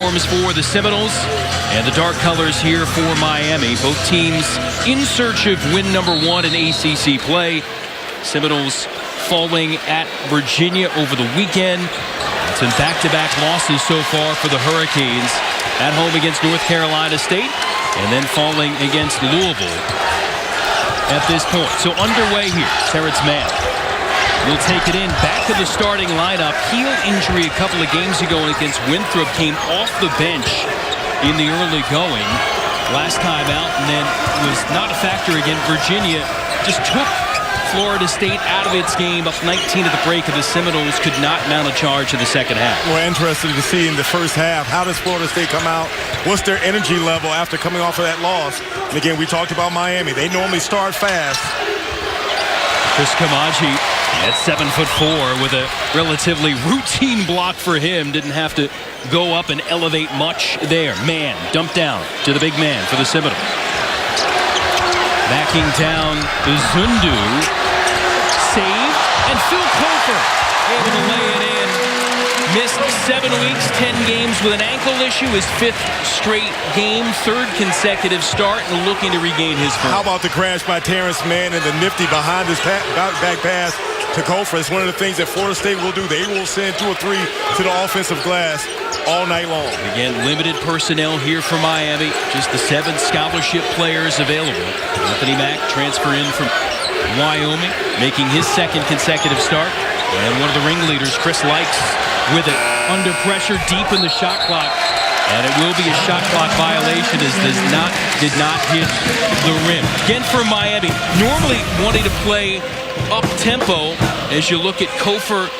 For the Seminoles and the dark colors here for Miami. Both teams in search of win number 1 in ACC play. Seminoles falling at Virginia over the weekend. It's been back-to-back losses so far for the Hurricanes. At home against North Carolina State and then falling against Louisville at this point. So underway here, Terrence Mann will take it in, back to the starting lineup. Heel injury a couple of games ago against Winthrop, came off the bench in the early going last time out and then was not a factor again. Virginia just took Florida State out of its game, up 19 at the break, and the Seminoles could not mount a charge in the second half. We're interested to see in the first half, how does Florida State come out? What's their energy level after coming off of that loss? And again, we talked about Miami. They normally start fast. Chris Kamaji at 7'4" with a relatively routine block for him. Didn't have to go up and elevate much there. Man dumped down to the big man for the Seminoles. Backing down Zundu. Saved. And Phil Kofer able to lay it in. Missed 7 weeks, 10 games with an ankle issue. His 5th straight game, 3rd consecutive start, and looking to regain his form. How about the crash by Terrence Mann and the nifty behind his back pass to Kofer? It's one of the things that Florida State will do. They will send 2 or 3 to the offensive glass all night long. Again, limited personnel here for Miami. Just the 7 scholarship players available. Anthony Mack transfer in from Wyoming, making his 2nd consecutive start. And one of the ringleaders, Chris Likes, with it under pressure deep in the shot clock. And it will be a shot clock violation as did not hit the rim. Again for Miami, normally wanting to play up-tempo as you look at Kofer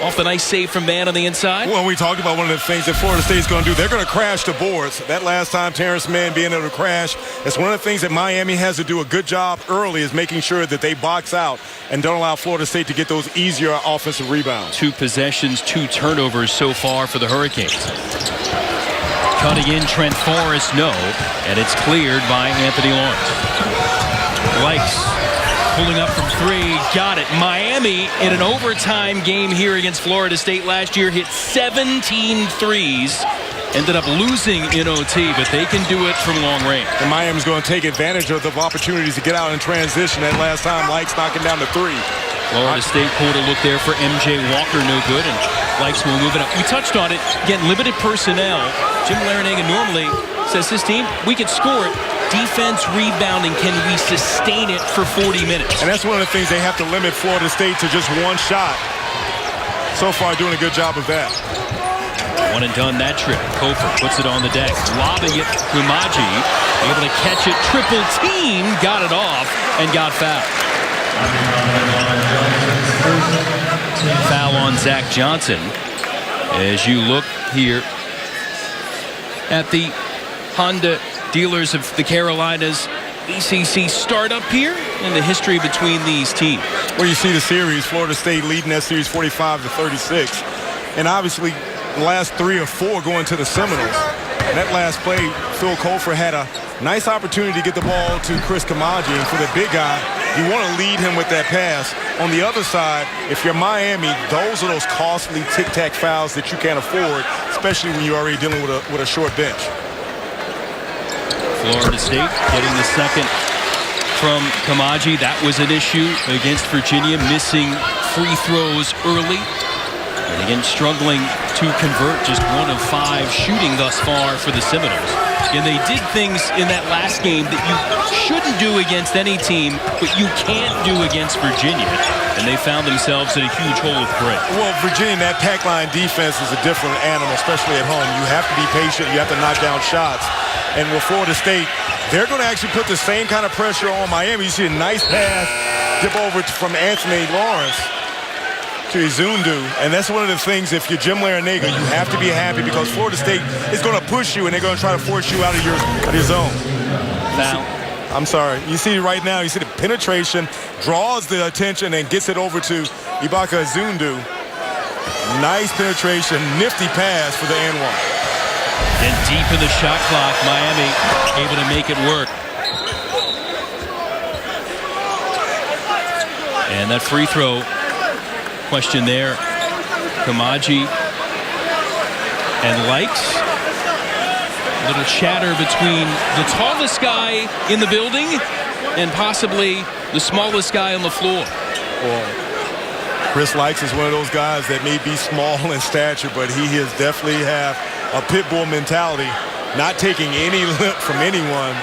off the nice save from Mann on the inside. Well, we talked about one of the things that Florida State's going to do. They're going to crash the boards. That last time, Terrence Mann being able to crash, that's one of the things that Miami has to do a good job early, is making sure that they box out and don't allow Florida State to get those easier offensive rebounds. 2 possessions, 2 turnovers so far for the Hurricanes. Cutting in Trent Forrest, no, and it's cleared by Anthony Lawrence. Likes pulling up from 3, got it. Miami in an overtime game here against Florida State last year hit 17 threes. Ended up losing in OT, but they can do it from long range. And Miami's going to take advantage of the opportunities to get out in transition. That last time, Likes knocking down the 3. Florida State pulled a look there for MJ Walker, no good, and Likes will move it up. We touched on it. Again, limited personnel. Jim Larinaga normally says his team, we can score it. Defense, rebounding, can we sustain it for 40 minutes? And that's one of the things they have to limit Florida State to just 1 shot. So far, doing a good job of that. 1 and done that trip. Kofer puts it on the deck. Lobbing it. Kumaji able to catch it. Triple team. Got it off and got fouled. Foul on Zach Johnson. As you look here at the Honda Dealers of the Carolinas ACC startup here and the history between these teams. Well, you see the series, Florida State leading that series 45-36. And obviously, the last 3 or 4 going to the Seminoles. And that last play, Phil Kofer had a nice opportunity to get the ball to Chris Kamaji. And for the big guy, you want to lead him with that pass. On the other side, if you're Miami, those are those costly tic-tac fouls that you can't afford, especially when you're already dealing with a short bench. Florida State getting the 2nd from Kamaji. That was an issue against Virginia, missing free throws early. And again, struggling to convert, just 1 of 5 shooting thus far for the Seminoles. And they did things in that last game that you shouldn't do against any team, but you can't do against Virginia. And they found themselves in a huge hole of bread. Well, Virginia, that pack line defense is a different animal, especially at home. You have to be patient. You have to knock down shots. And with Florida State, they're going to actually put the same kind of pressure on Miami. You see a nice pass dip over from Anthony Lawrence to Zundu. And that's one of the things, if you're Jim Larinaga, you have to be happy because Florida State is going to push you and they're going to try to force you out of your zone. Foul. I'm sorry. You see right now, you see the penetration, draws the attention and gets it over to Ibaka Zundu. Nice penetration, nifty pass for the N1. And deep in the shot clock, Miami able to make it work. And that free throw question there, Kamaji and Likes A little chatter between the tallest guy in the building and possibly the smallest guy on the floor. Chris Likes is one of those guys that may be small in stature, but he has definitely have a pit bull mentality, not taking any lip from anyone.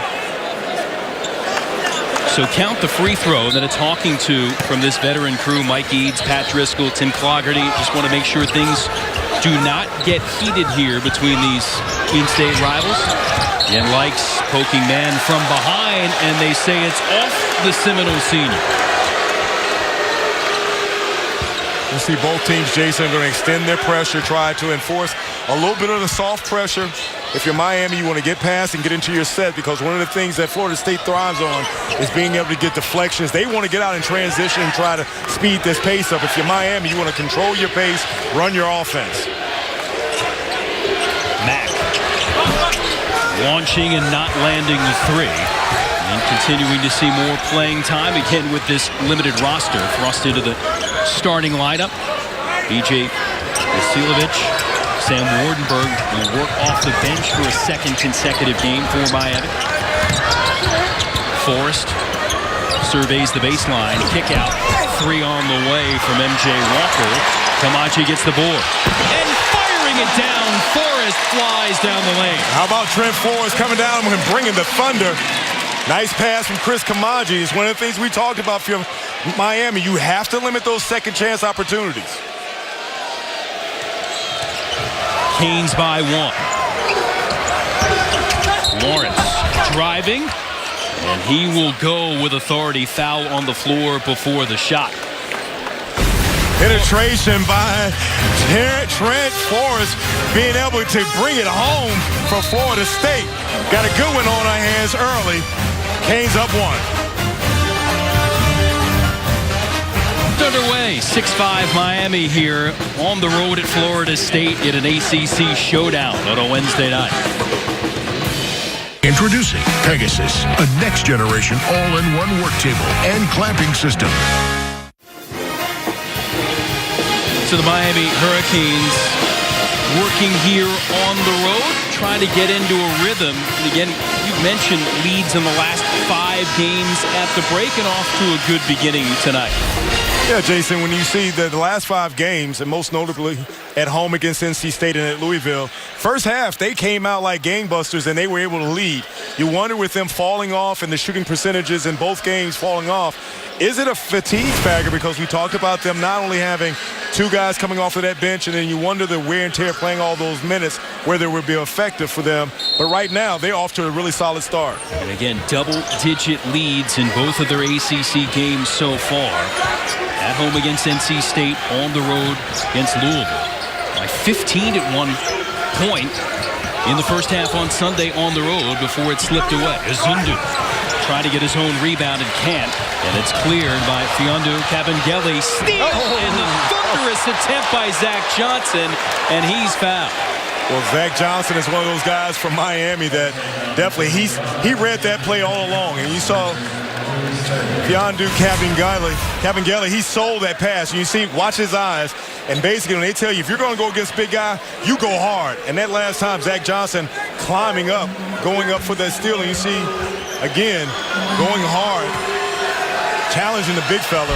So count the free throw that a talking to from this veteran crew, Mike Eads, Pat Driscoll, Tim Clougherty. Just want to make sure things do not get heated here between these in-state rivals. And Likes poking man from behind, and they say it's off the Seminole senior. You see both teams, Jason, going to extend their pressure, try to enforce a little bit of the soft pressure. If you're Miami, you want to get past and get into your set, because one of the things that Florida State thrives on is being able to get deflections. They want to get out in transition and try to speed this pace up. If you're Miami, you want to control your pace, run your offense. Mack launching and not landing the three. And continuing to see more playing time again with this limited roster thrust into the starting lineup. B.J. Vasilovich, Sam Wardenberg will work off the bench for a second consecutive game for Miami. Forrest surveys the baseline. Kick out. Three on the way from M.J. Walker. Kamachi gets the board. And firing it down. Forrest flies down the lane. How about Trent Forrest coming down and bringing the thunder? Nice pass from Chris Kamaji. It's one of the things we talked about for Miami. You have to limit those second chance opportunities. Canes by one. Lawrence driving, and he will go with authority. Foul on the floor before the shot. Penetration by Trent Forrest, being able to bring it home for Florida State. Got a good one on our hands early. Canes up one. Underway, 6-5 Miami here on the road at Florida State in an ACC showdown on a Wednesday night. Introducing Pegasus, a next-generation all-in-one work table and clamping system. So the Miami Hurricanes working here on the road, trying to get into a rhythm. And again, you mentioned leads in the last 5 games at the break and off to a good beginning tonight. Yeah, Jason, when you see the last 5 games, and most notably at home against NC State and at Louisville, first half, they came out like gangbusters and they were able to lead. You wonder with them falling off and the shooting percentages in both games falling off, is it a fatigue factor? Because we talked about them not only having 2 guys coming off of that bench, and then you wonder the wear and tear playing all those minutes, whether it would be effective for them. But right now, they're off to a really solid start. And again, double-digit leads in both of their ACC games so far. At home against NC State, on the road against Louisville. By 15 at one point in the first half on Sunday on the road before it slipped away. Azundu trying to get his own rebound and can't. And it's cleared by Fiondu Kabengele. Steal and the thunderous attempt by Zach Johnson, and he's fouled. Well, Zach Johnson is one of those guys from Miami that definitely he read that play all along. And you saw Fiondu Kabengele, he sold that pass. And you see, watch his eyes. And basically, when they tell you, if you're going to go against big guy, you go hard. And that last time, Zach Johnson climbing up, going up for that steal. And you see, again, going hard, challenging the big fella.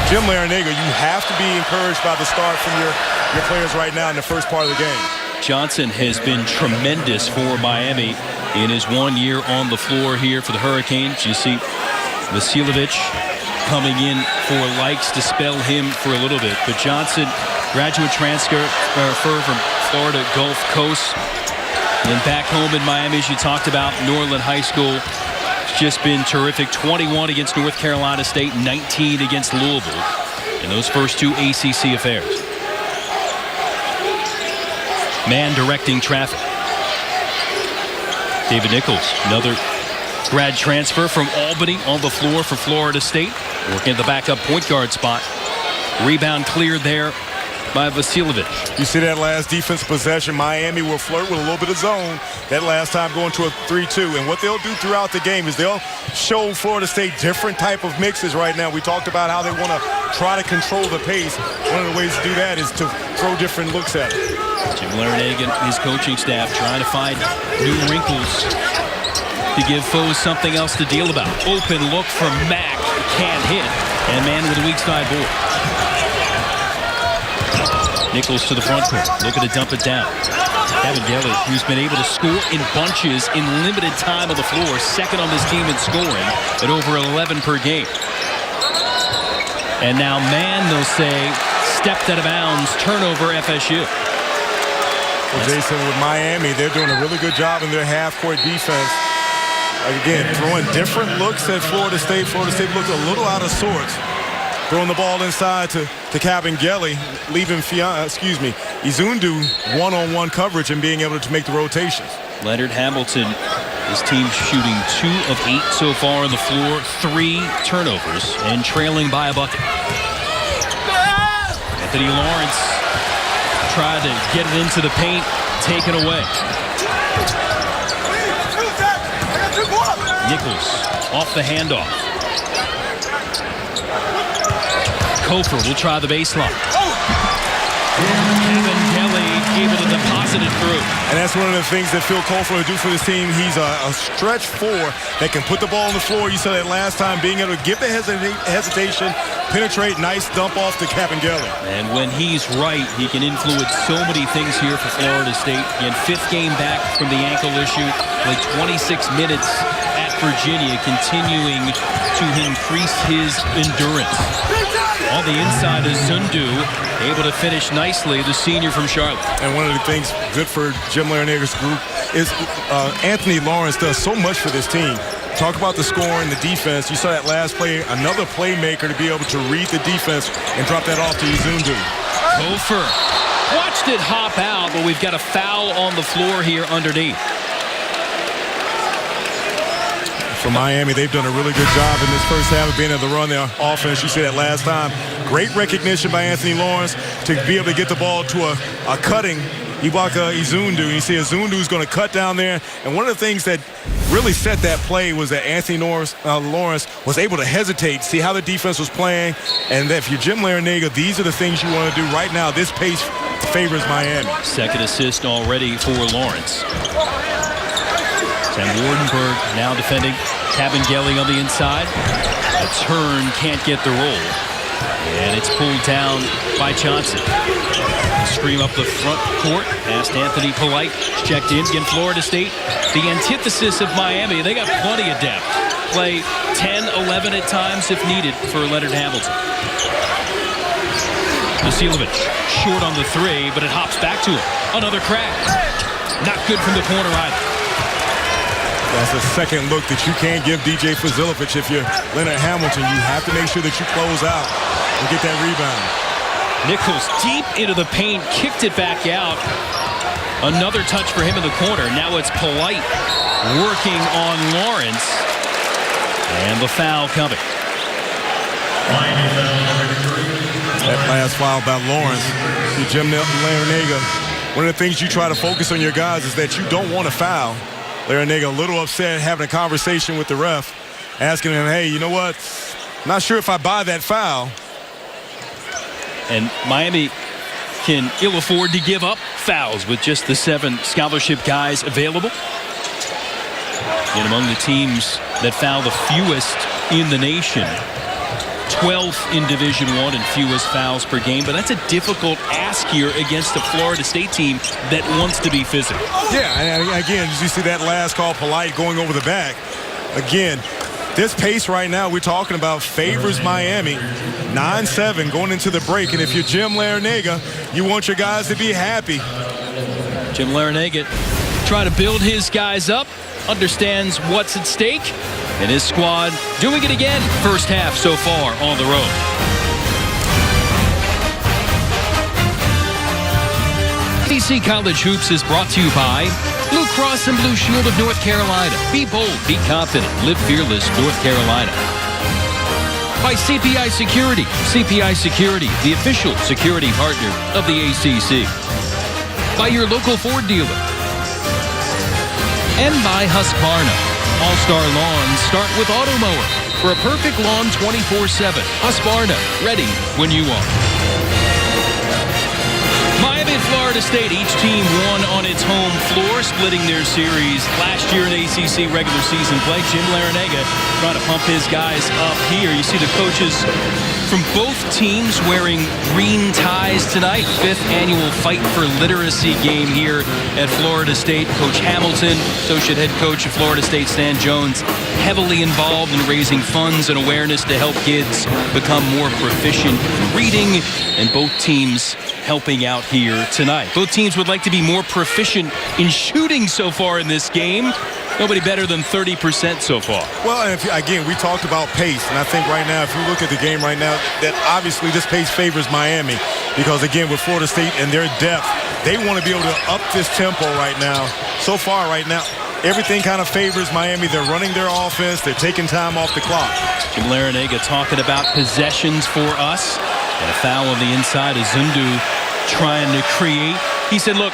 Jim Larinaga, you have to be encouraged by the start from your players right now in the first part of the game. Johnson has been tremendous for Miami in his 1 year on the floor here for the Hurricanes. You see Vasilovich coming in for Likes to spell him for a little bit. But Johnson, graduate transfer from Florida Gulf Coast. And back home in Miami, as you talked about, Norland High School. It's just been terrific. 21 against North Carolina State, 19 against Louisville in those first 2 ACC affairs. Man directing traffic. David Nichols, another grad transfer from Albany, on the floor for Florida State, working at the backup point guard spot. Rebound cleared there by Vasilovich. You see that last defense possession, Miami will flirt with a little bit of zone that last time, going to a 3-2. And what they'll do throughout the game is they'll show Florida State different type of mixes right now. We talked about how they want to try to control the pace. One of the ways to do that is to throw different looks at it. Jim Larinaga and his coaching staff trying to find new wrinkles to give foes something else to deal about. Open look from Mack. Can't hit. And man with a weak side board. Nichols to the front court. Looking to dump it down. Cavangeli, who's been able to score in bunches in limited time on the floor. Second on this team in scoring at over 11 per game. And now man, they'll say, stepped out of bounds. Turnover FSU. Well, Jason, with Miami, they're doing a really good job in their half-court defense. Again, throwing different looks at Florida State. Florida State looked a little out of sorts. Throwing the ball inside to Cavangeli, leaving Izundu one-on-one coverage and being able to make the rotations. Leonard Hamilton, his team shooting 2 of 8 so far on the floor, 3 turnovers, and trailing by a bucket. Anthony Lawrence tried to get it into the paint, taken away. Nichols off the handoff. Kofor will try the baseline. Cavangeli able to deposit it through. And that's one of the things that Phil Kofor will do for this team. He's a stretch 4 that can put the ball on the floor. You saw that last time, being able to give the hesitation, penetrate, nice dump off to Cavangeli. And when he's right, he can influence so many things here for Florida State. Again, 5th game back from the ankle issue, played 26 minutes at Virginia, continuing to increase his endurance. On the inside is Zundu, able to finish nicely, the senior from Charlotte. And one of the things good for Jim Larinaga's group is Anthony Lawrence does so much for this team. Talk about the scoring, the defense. You saw that last play, another playmaker to be able to read the defense and drop that off to Izundu. Kofor watched it hop out, but we've got a foul on the floor here underneath. For Miami, they've done a really good job in this first half of being able to run their offense. You said that last time. Great recognition by Anthony Lawrence to be able to get the ball to a cutting Ibaka Izundu. You see Izundu's going to cut down there. And one of the things that really set that play was that Anthony Lawrence was able to hesitate, see how the defense was playing. And that if you're Jim Larinaga, these are the things you want to do right now. This pace favors Miami. Second assist already for Lawrence. Sam Wardenberg now defending Cavangeli on the inside. A turn, can't get the roll. And it's pulled down by Johnson. Scream up the front court past Anthony Polite. Checked in again. Florida State, the antithesis of Miami. They got plenty of depth. Play 10, 11 at times if needed for Leonard Hamilton. Vasilovic short on the 3, but it hops back to him. Another crack. Not good from the corner either. That's a second look that you can't give DJ Vasilovic if you're Leonard Hamilton. You have to make sure that you close out and get that rebound. Nichols deep into the paint, kicked it back out. Another touch for him in the corner. Now it's Polite working on Lawrence. And the foul coming. That last foul by Lawrence to Jim Larinaga. One of the things you try to focus on your guys is that you don't want to foul. Larinaga a little upset, having a conversation with the ref, asking him, hey, you know what? Not sure if I buy that foul. And Miami can ill afford to give up fouls with just the 7 scholarship guys available. And among the teams that foul the fewest in the nation, 12th in Division I and fewest fouls per game. But that's a difficult ask here against a Florida State team that wants to be physical. Yeah, and again, you see that last call, Polite going over the back. Again, this pace right now we're talking about favors Miami. 9-7 going into the break. And if you're Jim Larinaga, you want your guys to be happy. Jim Larinaga trying to build his guys up, understands what's at stake, and his squad doing it again first half so far on the road. DC College Hoops is brought to you by Blue Cross and Blue Shield of North Carolina. Be bold, be confident, live fearless, North Carolina. By CPI Security. CPI Security, the official security partner of the ACC. By your local Ford dealer. And by Husqvarna. All-Star Lawns start with Automower. For a perfect lawn 24/7. Husqvarna, ready when you are. Miami, Florida Florida State, each team won on its home floor, splitting their series last year in ACC regular season play. Jim Larrañaga trying to pump his guys up here. You see the coaches from both teams wearing green ties tonight. 5th annual Fight for Literacy game here at Florida State. Coach Hamilton, associate head coach of Florida State, Stan Jones, heavily involved in raising funds and awareness to help kids become more proficient in reading, and both teams helping out here tonight. Both teams would like to be more proficient in shooting so far in this game. Nobody better than 30% so far. Well, and again, we talked about pace, and I think right now, if you look at the game right now, that obviously this pace favors Miami because, again, with Florida State and their depth, they want to be able to up this tempo right now. So far right now, everything kind of favors Miami. They're running their offense. They're taking time off the clock. Jim Larrañaga talking about possessions for us. And a foul on the inside as Zundu trying to create. He said, look,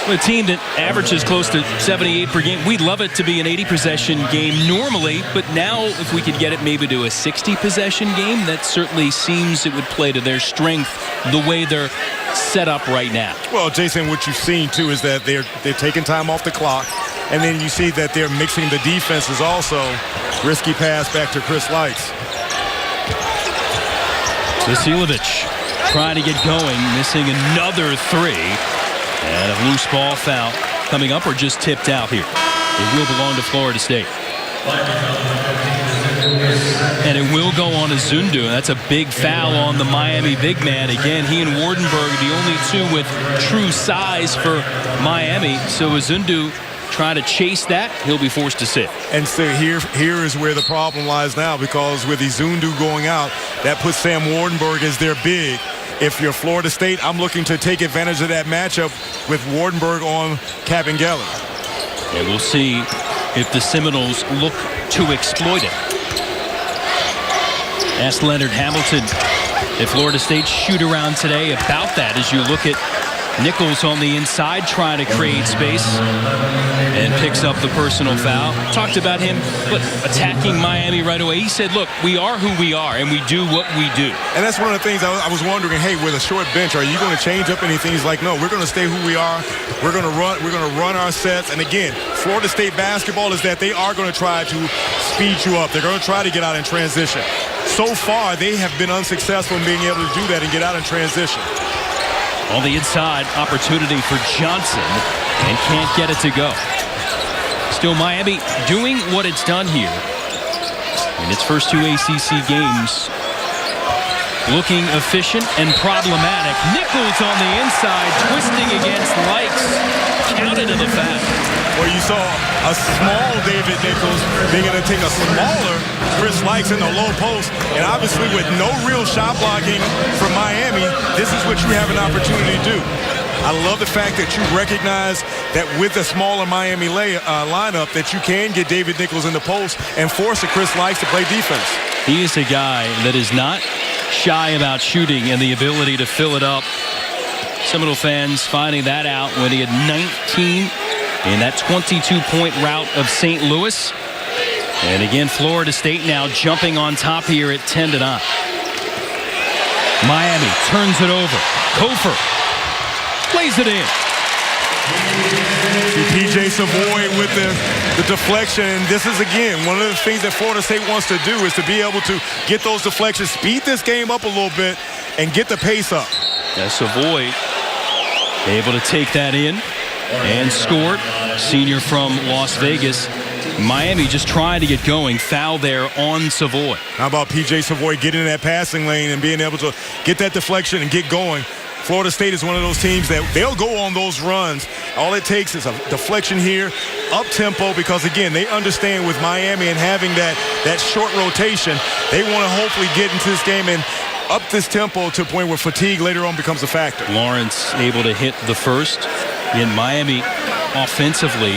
a team that averages close to 78 per game, we'd love it to be an 80-possession game normally, but now if we could get it maybe to a 60-possession game, that certainly seems it would play to their strength the way they're set up right now. Well, Jason, what you've seen, too, is that they're taking time off the clock, and then you see that they're mixing the defenses also. Risky pass back to Chris Likes. Vasilovic trying to get going, missing another 3. And a loose ball foul coming up or just tipped out here. It will belong to Florida State. And it will go on to Zundu. That's a big foul on the Miami big man. Again, he and Wardenberg, the only two with true size for Miami. So as Zundu trying to chase that, he'll be forced to sit. And so here is where the problem lies now, because with Zundu going out, that puts Sam Wardenberg as their big. If you're Florida State, I'm looking to take advantage of that matchup with Wardenberg on Kabengele. And we'll see if the Seminoles look to exploit it. Ask Leonard Hamilton if Florida State shoot around today about that as you look at Nichols on the inside trying to create space and picks up the personal foul. Talked about him attacking Miami right away. He said, look, we are who we are and we do what we do. And that's one of the things I was wondering, hey, with a short bench, are you going to change up anything? He's like, no, we're going to stay who we are. We're going to run our sets. And again, Florida State basketball is that they are going to try to speed you up. They're going to try to get out in transition. So far, they have been unsuccessful in being able to do that and get out in transition. On the inside, opportunity for Johnson, and can't get it to go. Still, Miami doing what it's done here in its first 2 ACC games. Looking efficient and problematic. Nichols on the inside, twisting against Likes. Counted to the foul. Well, you saw a small David Nichols being able to take a smaller Chris Likes in the low post. And obviously with no real shot blocking from Miami, this is what you have an opportunity to do. I love the fact that you recognize that with the smaller Miami lineup that you can get David Nichols in the post and force a Chris Likes to play defense. He is a guy that is not shy about shooting and the ability to fill it up. Seminole fans finding that out when he had 19 in that 22-point rout of St. Louis. And again, Florida State now jumping on top here at 10-9. Miami turns it over. Kofor plays it in. P.J. Savoy with the deflection. And this is, again, one of the things that Florida State wants to do is to be able to get those deflections, speed this game up a little bit, and get the pace up. Yeah, Savoy able to take that in and score. Senior from Las Vegas. Miami just trying to get going. Foul there on Savoy. How about P.J. Savoy getting in that passing lane and being able to get that deflection and get going? Florida State is one of those teams that they'll go on those runs. All it takes is a deflection here, up-tempo, because, again, they understand with Miami and having that short rotation, they want to hopefully get into this game and up this tempo to a point where fatigue later on becomes a factor. Lawrence able to hit the first. In Miami offensively,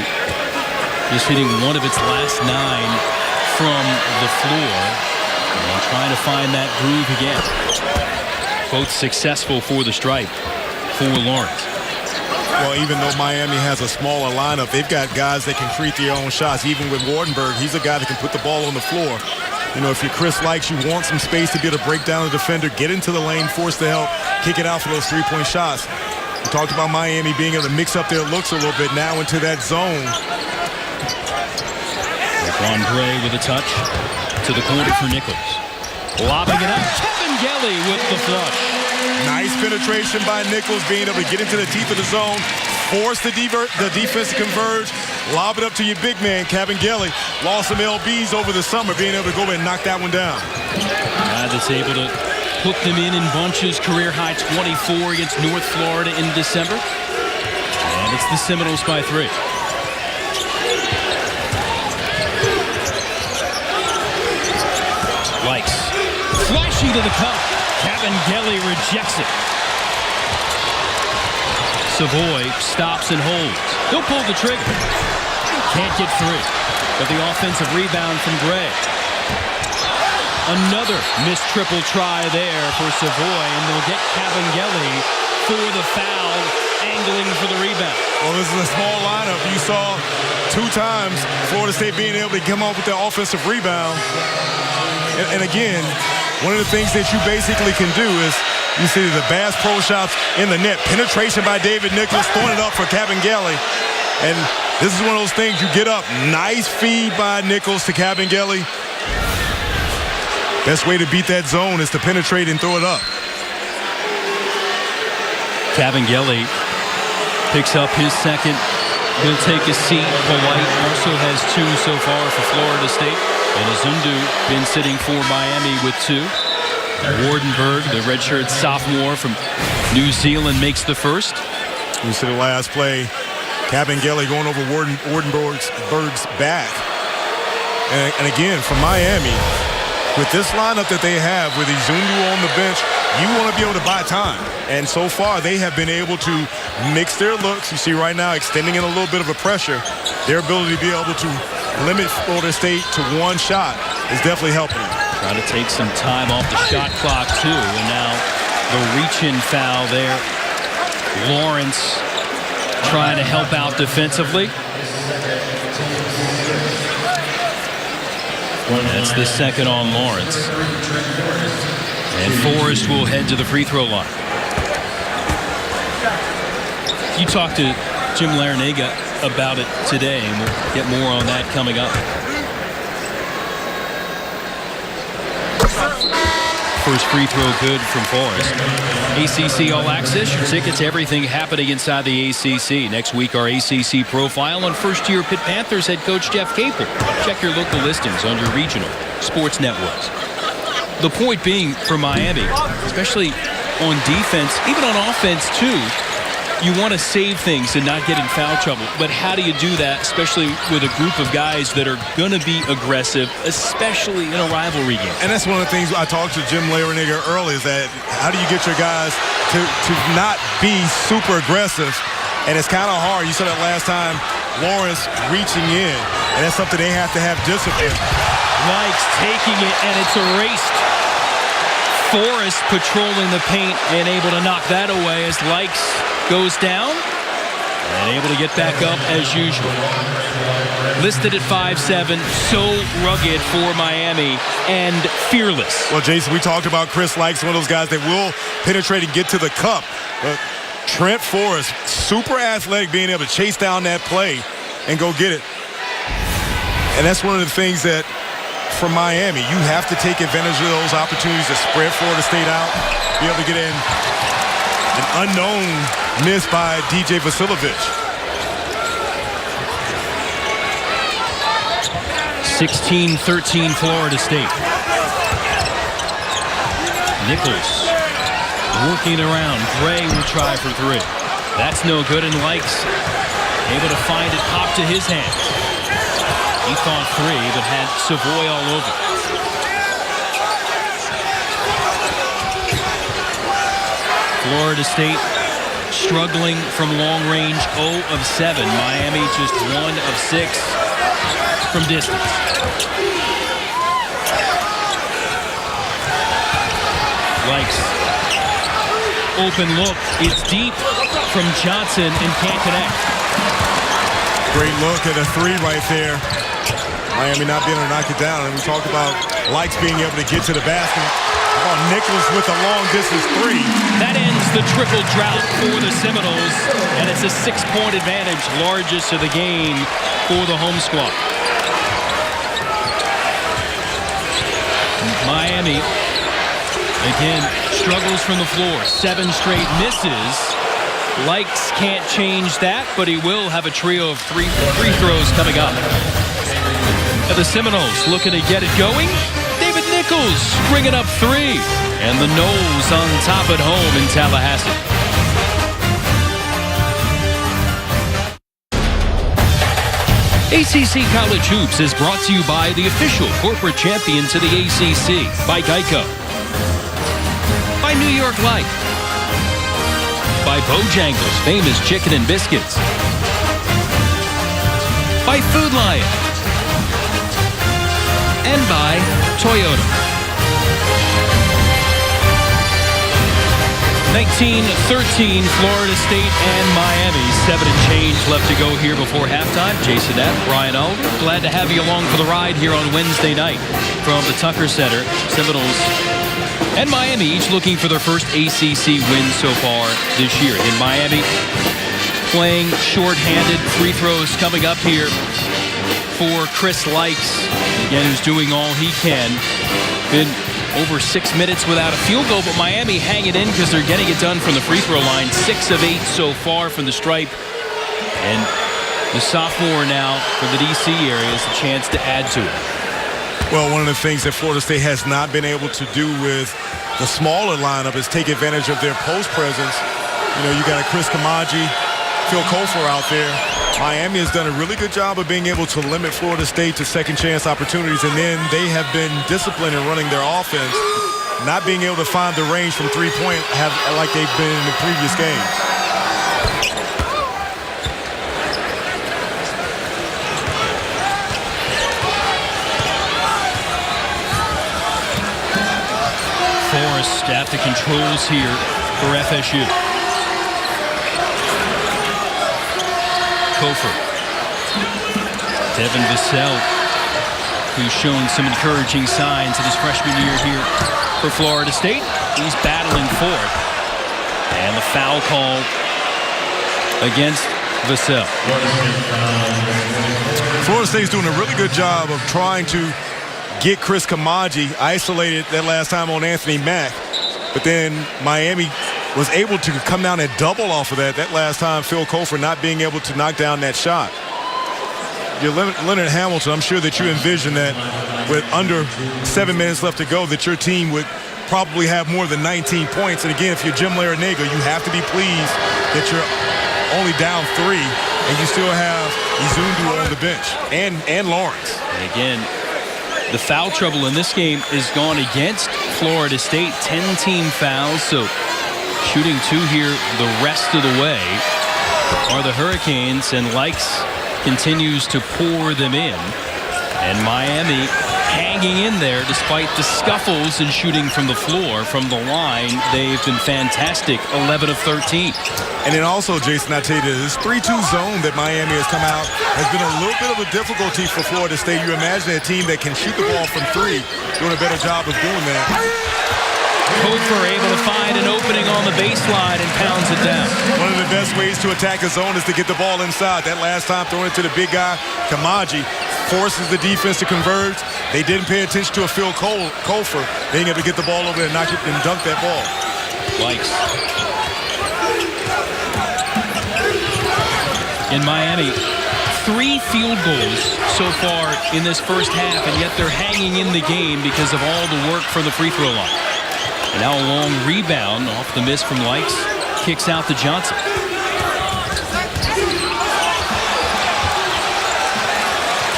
just hitting one of its last 9 from the floor and trying to find that groove again. Both successful for the stripe for Lawrence. Well, even though Miami has a smaller lineup, they've got guys that can create their own shots. Even with Wardenberg, he's a guy that can put the ball on the floor. You know, if you're Chris Likes, you want some space to be able to break down the defender, get into the lane, force the help, kick it out for those three-point shots. We talked about Miami being able to mix up their looks a little bit now into that zone. Ron Gray with a touch to the corner for Nichols. Lobbing it up. Kevin Gelly with the flush. Nice penetration by Nichols, being able to get into the teeth of the zone, force the defense to converge, lob it up to your big man, Kevin Gelly. Lost some LBs over the summer, being able to go and knock that one down. Guy that's able to put them in bunches, career high 24 against North Florida in December. And it's the Seminoles by 3. Likes. Flashing to the cup. Kevin Gelly rejects it. Savoy stops and holds. He'll pull the trigger. Can't get through. But the offensive rebound from Gray. Another missed triple try there for Savoy, and they'll get Cabangeli for the foul, angling for the rebound. Well, this is a small lineup. You saw 2 times Florida State being able to come up with the offensive rebound. And again, one of the things that you basically can do is you see the Bass Pro shots in the net. Penetration by David Nichols, throwing it up for Cabangeli. And this is one of those things you get up. Nice feed by Nichols to Cabangeli. Best way to beat that zone is to penetrate and throw it up. Cabangeli picks up his second. He'll take a seat. Polite also has 2 so far for Florida State. And Azundu been sitting for Miami with 2. Wardenberg, the redshirt sophomore from New Zealand, makes the first. You see the last play. Cabangeli going over Wardenberg's back. And again, from Miami, with this lineup that they have with Izundu on the bench, you want to be able to buy time. And so far, they have been able to mix their looks. You see right now, extending in a little bit of a pressure. Their ability to be able to limit Florida State to 1 shot is definitely helping them. Trying to take some time off the shot clock, too. And now the reach-in foul there. Lawrence trying to help out defensively. That's the second on Lawrence. And Forrest will head to the free throw line. You talked to Jim Larinaga about it today, and we'll get more on that coming up. First free throw good from Forrest. ACC All Access, your tickets, everything happening inside the ACC. Next week, our ACC profile on first-year Pitt Panthers head coach Jeff Capel. Check your local listings on your regional sports networks. The point being for Miami, especially on defense, even on offense too, you want to save things and not get in foul trouble. But how do you do that, especially with a group of guys that are going to be aggressive, especially in a rivalry game? And that's one of the things I talked to Jim Larinaga earlier, is that how do you get your guys to not be super aggressive? And it's kind of hard. You saw that last time, Lawrence reaching in, and that's something they have to have discipline. Likes taking it, and it's erased. Forrest patrolling the paint and able to knock that away as Likes goes down and able to get back up as usual. Listed at 5'7", so rugged for Miami and fearless. Well, Jason, we talked about Chris Likes, one of those guys that will penetrate and get to the cup. But Trent Forrest, super athletic, being able to chase down that play and go get it. And that's one of the things that, for Miami, you have to take advantage of those opportunities to spread Florida State out, be able to get in. An unknown miss by DJ Vasiljevic. 16-13 Florida State. Nichols working around. Gray will try for 3. That's no good, and Likes able to find it, pop to his hands. He thought 3, but had Savoy all over. Florida State struggling from long range, 0 of 7. Miami just 1 of 6 from distance. Likes. Open look. It's deep from Johnson and can't connect. Great look at a 3 right there. Miami not being able to knock it down. And we talked about Likes being able to get to the basket. Oh, Nichols with a long-distance three. That ends the triple drought for the Seminoles, and it's a 6-point advantage, largest of the game for the home squad. Miami, again, struggles from the floor. 7 straight misses. Likes can't change that, but he will have a trio of free throws coming up. And the Seminoles looking to get it going. David Nichols bringing up 3. And the Noles on top at home in Tallahassee. ACC College Hoops is brought to you by the official corporate champion to the ACC, by Geico. By New York Life. By Bojangles' famous chicken and biscuits. By Food Lion. And by Toyota. 19-13, Florida State and Miami. 7 and change left to go here before halftime. Jason Knapp, Brian Alder, glad to have you along for the ride here on Wednesday night from the Tucker Center. Seminoles and Miami each looking for their first ACC win so far this year. In Miami, playing shorthanded. Free throws coming up here for Chris Likes, again, who's doing all he can. Been over 6 minutes without a field goal, but Miami hanging in because they're getting it done from the free throw line. 6 of 8 so far from the stripe. And the sophomore now for the D.C. area is a chance to add to it. Well, one of the things that Florida State has not been able to do with the smaller lineup is take advantage of their post presence. You know, you got a Chris Kamaji, Phil Kofor out there. Miami has done a really good job of being able to limit Florida State to second chance opportunities, and then they have been disciplined in running their offense, not being able to find the range from three-point like they've been in the previous games. Forrest at the controls here for FSU. Kofor. Devin Vassell, who's shown some encouraging signs in his freshman year here for Florida State. He's battling for it. And the foul call against Vassell. Florida State's doing a really good job of trying to get Chris Kamaji isolated that last time on Anthony Mack. But then Miami was able to come down and double off of that last time. Phil Kofor not being able to knock down that shot. You're Leonard Hamilton, I'm sure that you envision that with under 7 minutes left to go that your team would probably have more than 19 points. And again, if you're Jim Larranaga, you have to be pleased that you're only down 3 and you still have Izundu on the bench and Lawrence. And again, the foul trouble in this game is gone against Florida State. 10 team fouls, so shooting 2 here the rest of the way are the Hurricanes, and Likes continues to pour them in. And Miami hanging in there despite the scuffles and shooting from the floor. From the line, they've been fantastic, 11 of 13. And then also, Jason, I tell you this 3-2 zone that Miami has come out has been a little bit of a difficulty for Florida State. You imagine a team that can shoot the ball from 3 doing a better job of doing that. Kofor able to find an opening on the baseline and pounds it down. One of the best ways to attack a zone is to get the ball inside. That last time throwing it to the big guy, Kamaji, forces the defense to converge. They didn't pay attention to a Phil Kofor being able to get the ball over there and knock it and dunk that ball. Likes. In Miami, 3 field goals so far in this first half, and yet they're hanging in the game because of all the work from the free throw line. And now a long rebound off the miss from Likes. Kicks out to Johnson.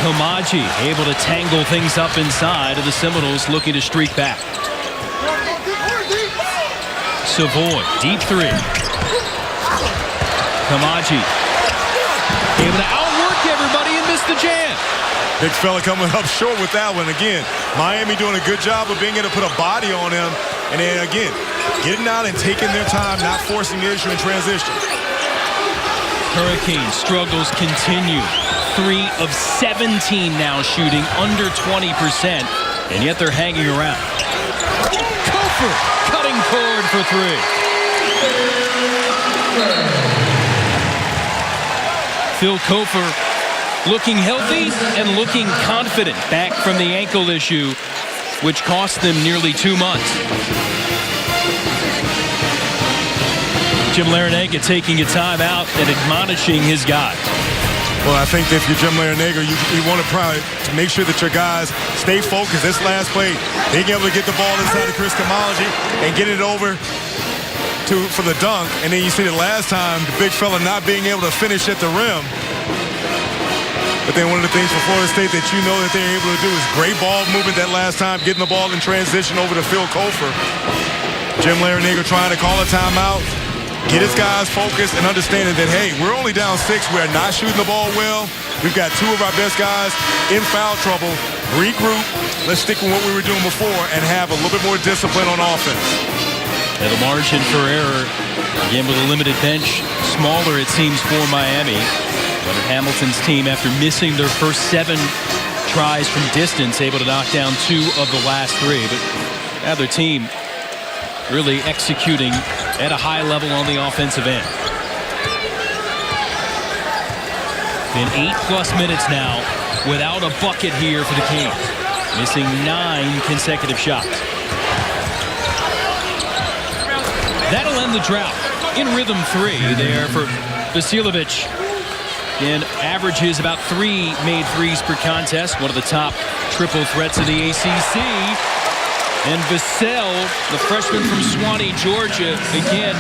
Kamaji able to tangle things up inside of the Seminoles, looking to streak back. Savoy, deep 3. Kamaji able to outwork everybody and miss the jam. Big fella coming up short with that one. Again, Miami doing a good job of being able to put a body on him. And then again, getting out and taking their time, not forcing the issue in transition. Hurricane struggles continue. 3 of 17 now shooting under 20%, and yet they're hanging around. Cofer cutting forward for three. Phil Cofer looking healthy and looking confident back from the ankle issue, which cost them nearly 2 months. Jim Larinaga taking a timeout and admonishing his guys. Well, I think if you're Jim Larinaga, you want to make sure that your guys stay focused. This last play, being able to get the ball inside of Chris Kamalaji and get it over for the dunk. And then you see the last time, the big fella not being able to finish at the rim. But then one of the things for Florida State that you know that they're able to do is great ball movement that last time, getting the ball in transition over to Phil Cofer. Jim Larinaga trying to call a timeout, get his guys focused and understanding that, hey, we're only down 6. We're not shooting the ball well. We've got 2 of our best guys in foul trouble. Regroup. Let's stick with what we were doing before and have a little bit more discipline on offense. And the margin for error, again with a limited bench, smaller it seems for Miami. Leonard Hamilton's team, after missing their first 7 tries from distance, able to knock down 2 of the last 3. But the other team really executing at a high level on the offensive end. Been 8+ minutes now without a bucket here for the Kings. Missing 9 consecutive shots. That'll end the drought. In rhythm 3 there for Vasiljevic. Again, averages about 3 made threes per contest. One of the top triple threats in the ACC. And Vassell, the freshman from Suwanee, Georgia, again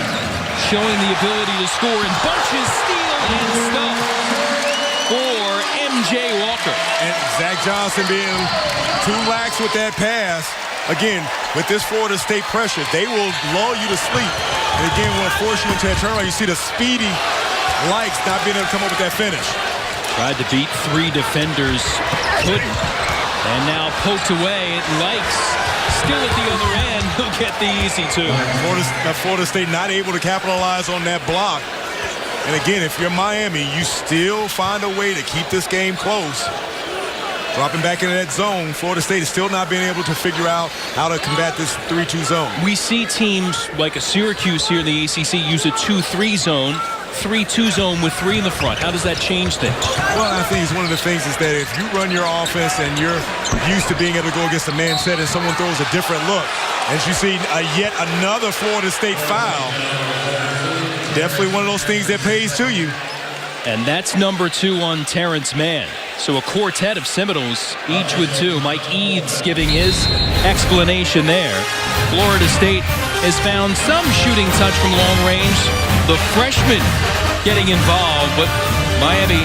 showing the ability to score in bunches, steal, and stuff for MJ Walker. And Zach Johnson being too lax with that pass. Again, with this Florida State pressure, they will lull you to sleep. And again, will force you into a turnaround. You see the speedy Likes not being able to come up with that finish. Tried to beat 3 defenders, couldn't. And now poked away. Likes still at the other end. He'll get the easy 2. Florida State not able to capitalize on that block. And again, if you're Miami, you still find a way to keep this game close. Dropping back into that zone, Florida State is still not being able to figure out how to combat this 3-2 zone. We see teams like a Syracuse here in the ACC use a 2-3 zone, 3-2 zone with 3 in the front. How does that change things? Well, I think it's one of the things is that if you run your offense and you're used to being able to go against a man set and someone throws a different look, as you see yet another Florida State foul, definitely one of those things that pays to you. And that's number 2 on Terrence Mann. So a quartet of Seminoles, each with 2. Mike Eads giving his explanation there. Florida State has found some shooting touch from long range. The freshman getting involved, but Miami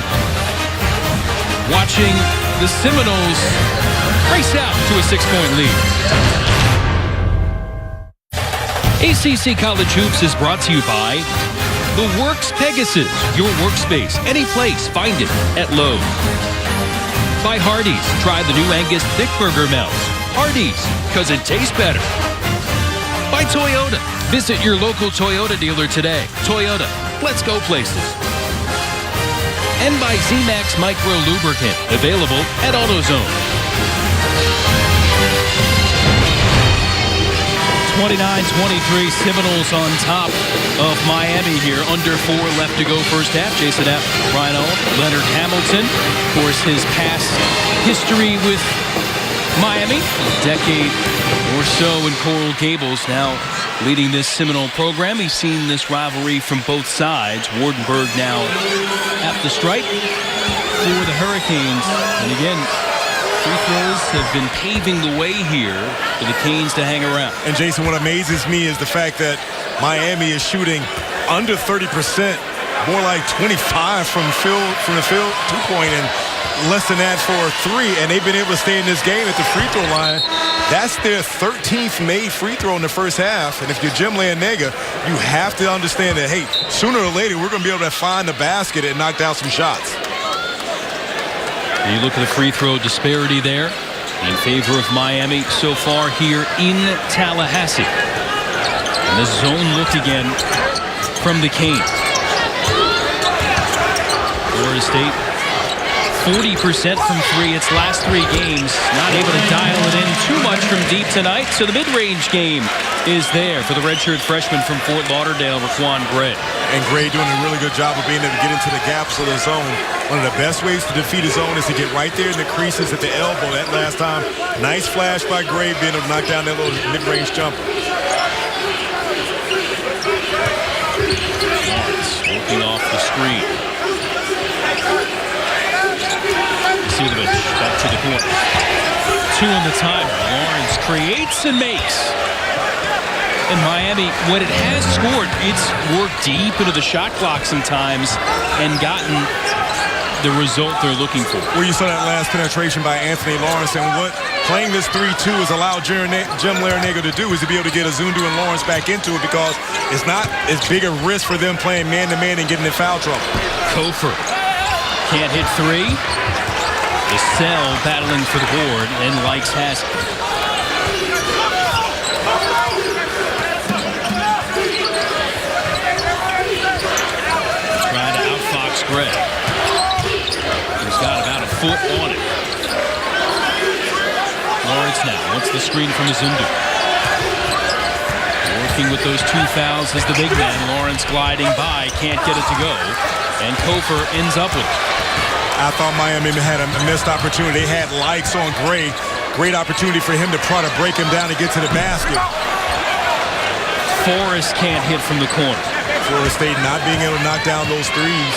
watching the Seminoles race out to a 6-point lead. ACC College Hoops is brought to you by The Works Pegasus, your workspace, any place, find it at Lowe's. By Hardee's, try the new Angus Thick Burger Melts. Hardee's, because it tastes better. By Toyota, visit your local Toyota dealer today. Toyota, let's go places. And by Z-Max Micro Lubricant, available at AutoZone. 29-23, Seminoles on top of Miami here. Under 4 left to go first half. Jason F., Ryan Owen, Leonard Hamilton. Of course, his past history with Miami. A decade or so in Coral Gables. Now leading this Seminole program. He's seen this rivalry from both sides. Wardenberg now at the stripe for the Hurricanes. And again, free throws have been paving the way here for the Canes to hang around. And Jason, what amazes me is the fact that Miami is shooting under 30%, more like 25 from the field 2-point, and less than that for 3. And they've been able to stay in this game at the free throw line. That's their 13th made free throw in the first half. And if you're Jim Larinaga, you have to understand that, hey, sooner or later we're going to be able to find the basket and knock down some shots. You look at the free throw disparity there in favor of Miami so far here in Tallahassee. And the zone look again from the Canes. Florida State 40% from three its last 3 games. Not able to dial it in too much from deep tonight. So the mid-range game is there for the redshirt freshman from Fort Lauderdale, Raquan Gray. And Gray doing a really good job of being able to get into the gaps of the zone. One of the best ways to defeat a zone is to get right there in the creases at the elbow. That last time, nice flash by Gray, being able to knock down that little mid-range jumper. Lawrence working off the screen. Sidovich back to the corner. 2 on the timer. Lawrence creates and makes. And Miami, when it has scored, it's worked deep into the shot clock sometimes and gotten the result they're looking for. Well, you saw that last penetration by Anthony Lawrence, and what playing this 3-2 has allowed Jim Larranaga to do is to be able to get Azundu and Lawrence back into it, because it's not as big a risk for them playing man-to-man and getting in foul trouble. Kofor can't hit 3. The cell battling for the board, and Likes has it. Trying to outfox Gray. He's got about a foot on it. Lawrence now wants the screen from Azundu. Working with those 2 fouls as the big man. Lawrence gliding by, can't get it to go. And Kofor ends up with it. I thought Miami had a missed opportunity. They had Likes on Gray. Great opportunity for him to try to break him down and get to the basket. Forrest can't hit from the corner. Florida State not being able to knock down those threes.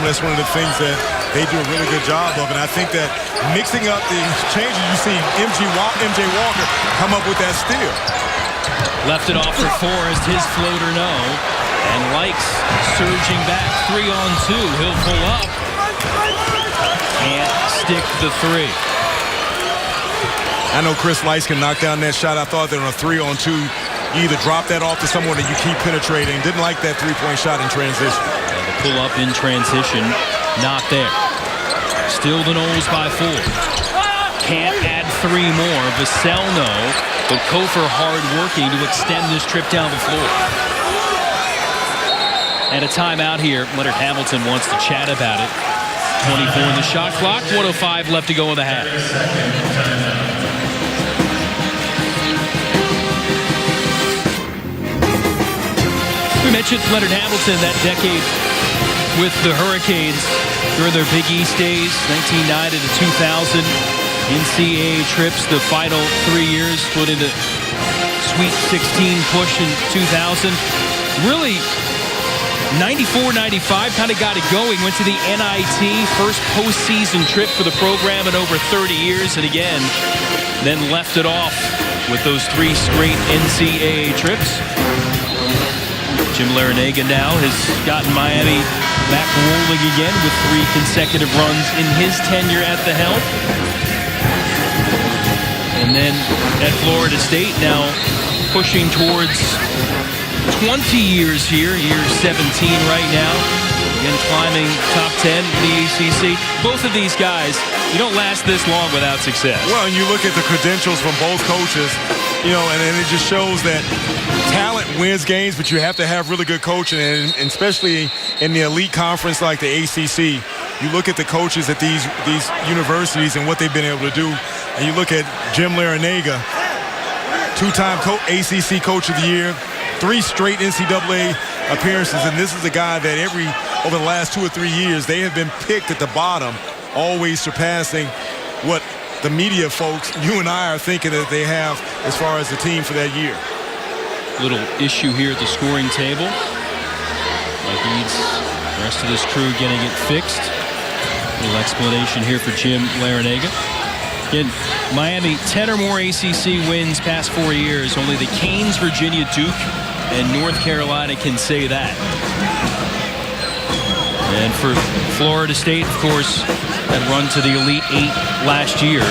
That's one of the things that they do a really good job of. And I think that mixing up the changes, you see MJ Walker come up with that steal. Left it off for Forrest. His floater, no. And Likes surging back. 3 on 2. He'll pull up. Can't stick the 3. I know Chris Likes can knock down that shot. I thought that on a 3 on 2, you either drop that off to someone that you keep penetrating. Didn't like that 3-point shot in transition. The pull up in transition, not there. Still the Noles by 4. Can't add 3 more. Vassell no, but Kofor hard working to extend this trip down the floor. And a timeout here. Leonard Hamilton wants to chat about it. 24 in the shot clock, 1:05 left to go in the half. We mentioned Leonard Hamilton that decade with the Hurricanes during their Big East days, 1990 to 2000. NCAA trips, the final 3 years, including the Sweet 16 push in 2000. Really, 94-95 kind of got it going. Went to the NIT, first postseason trip for the program in over 30 years. And again, then left it off with those 3 straight NCAA trips. Jim Larranaga now has gotten Miami back rolling again with 3 consecutive runs in his tenure at the helm. And then at Florida State now pushing towards 20 years here, year 17 right now. Again, climbing top 10 in the ACC. Both of these guys, you don't last this long without success. Well, and you look at the credentials from both coaches, and it just shows that talent wins games, but you have to have really good coaching, and especially in the elite conference like the ACC. You look at the coaches at these universities and what they've been able to do, and you look at Jim Larranaga, 2-time ACC Coach of the Year, 3 straight NCAA appearances, and this is a guy that over the last 2 or 3 years, they have been picked at the bottom, always surpassing what the media folks, you and I, are thinking that they have as far as the team for that year. Little issue here at the scoring table. Like needs the rest of this crew getting it fixed. Little explanation here for Jim Larranaga. Again, Miami, 10 or more ACC wins past 4 years. Only the Canes, Virginia, Duke, and North Carolina can say that. And for Florida State, of course, that run to the Elite 8 last year.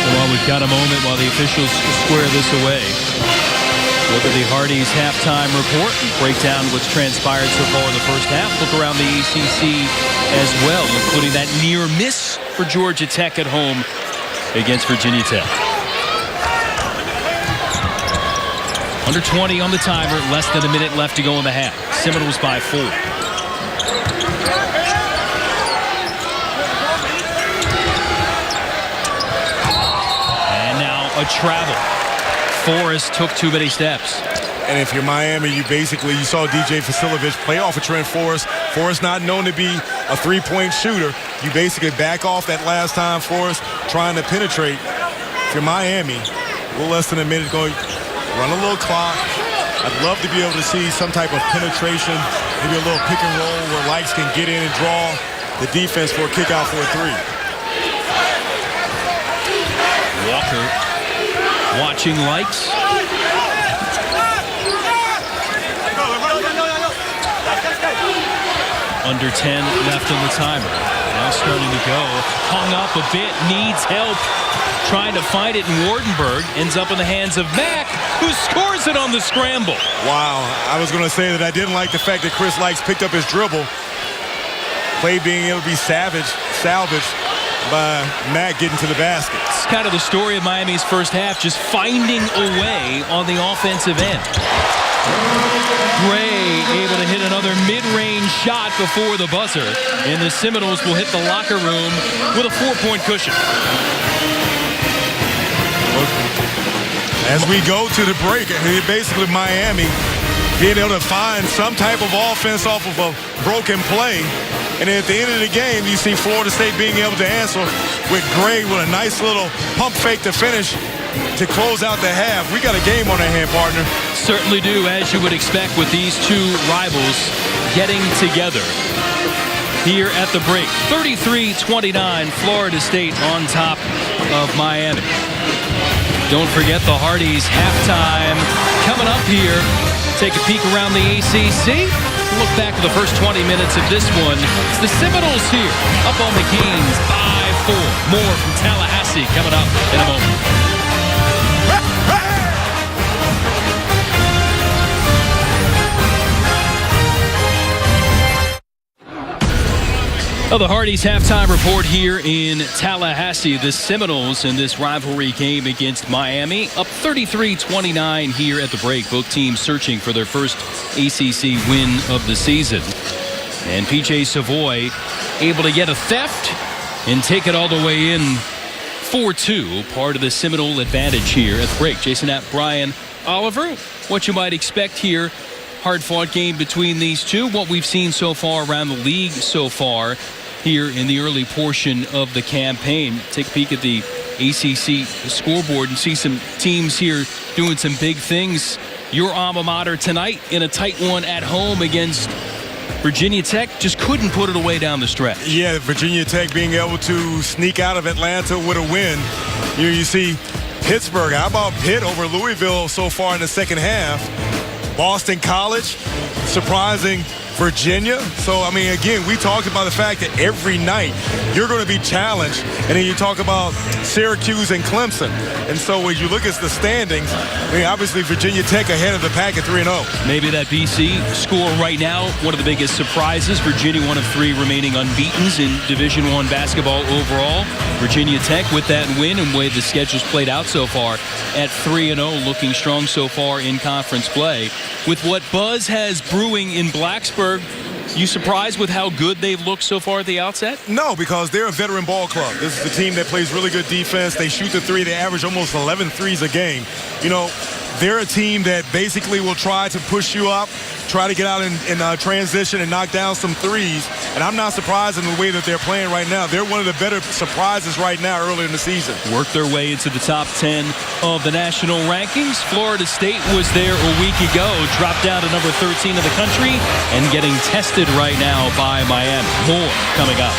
Well, we've got a moment while the officials square this away. Look at the Hardee's halftime report and break down what's transpired so far in the first half. Look around the ACC as well, including that near miss for Georgia Tech at home against Virginia Tech. Under 20 on the timer, less than a minute left to go in the half. Seminoles by 4. And now a travel. Forrest took too many steps. And if you're Miami, you saw DJ Vasilovich play off of Trent Forrest. Forrest not known to be a three-point shooter. You basically back off that last time Forrest trying to penetrate. If you're Miami, a little less than a minute going, run a little clock. I'd love to be able to see some type of penetration, maybe a little pick and roll where Likes can get in and draw the defense for a kick out for a three. Walker watching Likes. Under 10 left on the timer. Now starting to go. Hung up a bit. Needs help. Trying to find it in Wardenberg. Ends up in the hands of Mack, who scores it on the scramble. Wow. I was going to say that I didn't like the fact that Chris Likes picked up his dribble. Play being able to be salvaged by Mack getting to the basket. It's kind of the story of Miami's first half, just finding a way on the offensive end. Gray able to hit another mid-range shot before the buzzer, and the Seminoles will hit the locker room with a 4-point cushion. As we go to the break, basically Miami being able to find some type of offense off of a broken play. And at the end of the game, you see Florida State being able to answer with Gray with a nice little pump fake to finish to close out the half. We got a game on our hand, partner. Certainly do, as you would expect with these two rivals getting together. Here at the break, 33-29, Florida State on top of Miami. Don't forget the Hardys halftime coming up here. Take a peek around the ACC. Look back at the first 20 minutes of this one. It's the Seminoles here, up on the Canes by 4. More from Tallahassee coming up in a moment. Well, the Hardys halftime report here in Tallahassee. The Seminoles in this rivalry game against Miami up 33-29 here at the break. Both teams searching for their first ACC win of the season. And PJ Savoy able to get a theft and take it all the way in 4-2. Part of the Seminole advantage here at the break. Jason Knapp, Brian Oliver, what you might expect here. Hard-fought game between these two. What we've seen so far around the league so far here in the early portion of the campaign. Take a peek at the ACC scoreboard and see some teams here doing some big things. Your alma mater tonight in a tight one at home against Virginia Tech, just couldn't put it away down the stretch. Yeah, Virginia Tech being able to sneak out of Atlanta with a win. Here you see Pittsburgh. How about Pitt over Louisville so far in the second half? Boston College surprising Virginia. So, I mean, again, we talked about the fact that every night you're going to be challenged. And then you talk about Syracuse and Clemson. And so when you look at the standings, I mean, obviously Virginia Tech ahead of the pack at 3-0. Maybe that BC score right now, one of the biggest surprises. Virginia, one of 3 remaining unbeatens in Division I basketball overall. Virginia Tech with that win and the way the schedule's played out so far at 3-0, looking strong so far in conference play. With what buzz has brewing in Blacksburg, you surprised with how good they've looked so far at the outset? No, because they're a veteran ball club. This is a team that plays really good defense. They shoot the three. They average almost 11 threes a game. You know, they're a team that basically will try to push you up, try to get out in transition and knock down some threes. And I'm not surprised in the way that they're playing right now. They're one of the better surprises right now early in the season. Worked their way into the top 10 of the national rankings. Florida State was there a week ago, dropped down to number 13 of the country, and getting tested right now by Miami. More coming up.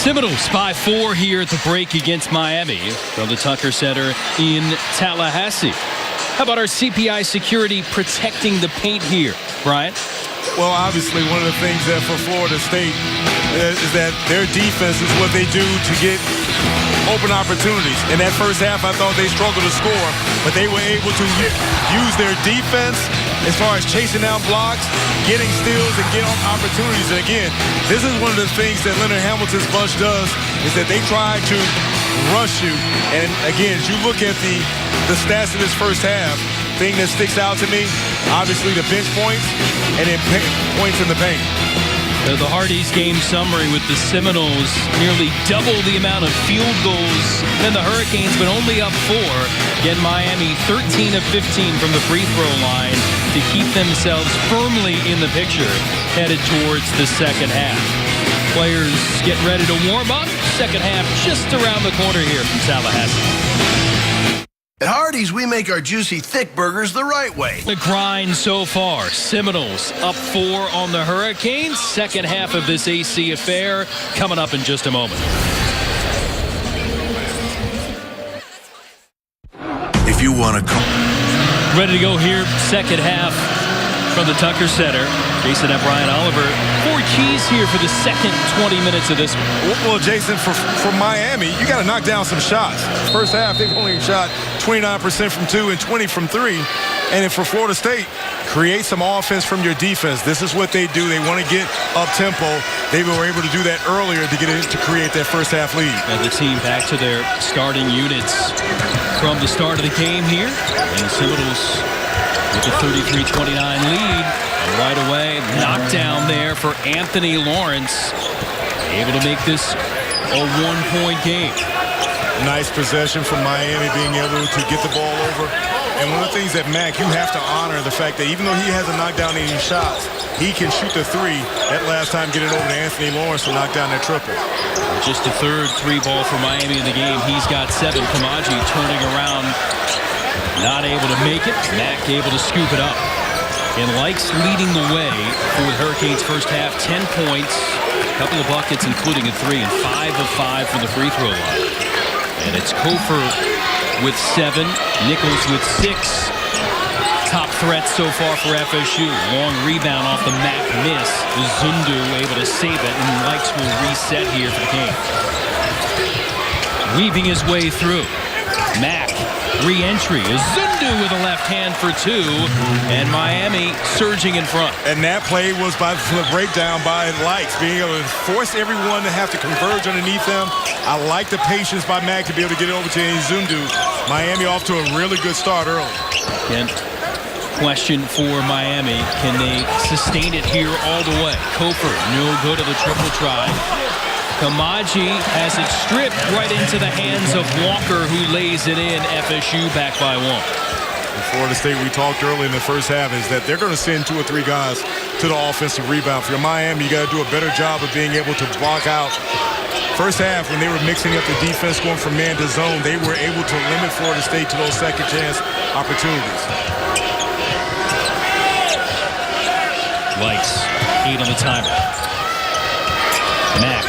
Seminoles by 4 here at the break against Miami from the Tucker Center in Tallahassee. How about our CPI security protecting the paint here, Brian? Well, obviously, one of the things that for Florida State is that their defense is what they do to get open opportunities. In that first half, I thought they struggled to score, but they were able to use their defense as far as chasing down blocks, getting steals, and getting opportunities. And again, this is one of the things that Leonard Hamilton's bunch does, is that they try to rush you. And again, as you look at the stats of this first half, thing that sticks out to me, obviously the bench points and then points in the paint. The Hardee's game summary with the Seminoles nearly double the amount of field goals than the Hurricanes, but only up 4. Again, Miami 13 of 15 from the free throw line to keep themselves firmly in the picture headed towards the second half. Players get ready to warm up. Second half just around the corner here from Tallahassee. At Hardee's, we make our juicy, thick burgers the right way. The grind so far. Seminoles up 4 on the Hurricanes. Second half of this AC affair coming up in just a moment. If you want to come. Ready to go here, second half from the Tucker Center. Jason and Brian Oliver. 4 keys here for the second 20 minutes of this one. Well, Jason, for Miami, you got to knock down some shots. First half, they've only shot 29% from 2 and 20 from 3. And then for Florida State, create some offense from your defense. This is what they do. They want to get up-tempo. They were able to do that earlier to get it to create that first half lead. And the team back to their starting units from the start of the game here. And the Seminoles with a 33-29 lead. And right away, knockdown there for Anthony Lawrence. Able to make this a one-point game. Nice possession from Miami, being able to get the ball over. And one of the things that Mac, you have to honor the fact that even though he hasn't knocked down any shots, he can shoot the 3. That last time getting over to Anthony Lawrence to knock down that triple. Just the third 3-ball for Miami in the game. He's got 7. Kamaji turning around, not able to make it. Mac able to scoop it up. And Likes leading the way for the Hurricanes first half. 10 points, a couple of buckets, including a 3, and 5 of 5 from the free throw line. And it's Kofor with 7, Nichols with 6. Top threats so far for FSU. Long rebound off the Mac miss. Zundu able to save it, and Likes will reset here for the game. Weaving his way through. Mac, re-entry. Zundu with a left hand for 2, and Miami surging in front. And that play was by the breakdown by Likes, being able to force everyone to have to converge underneath them. I like the patience by Mac to be able to get over to Zundu. Miami off to a really good start early. And question for Miami, can they sustain it here all the way? Kofor, no good of the triple try. Kamaji has it stripped right into the hands of Walker, who lays it in. FSU back by 1. In Florida State, we talked early in the first half, is that they're going to send 2 or 3 guys to the offensive rebound. For Miami, you got to do a better job of being able to block out. First half, when they were mixing up the defense, going from man to zone, they were able to limit Florida State to those second chance opportunities. Likes 8 on the timer. Mac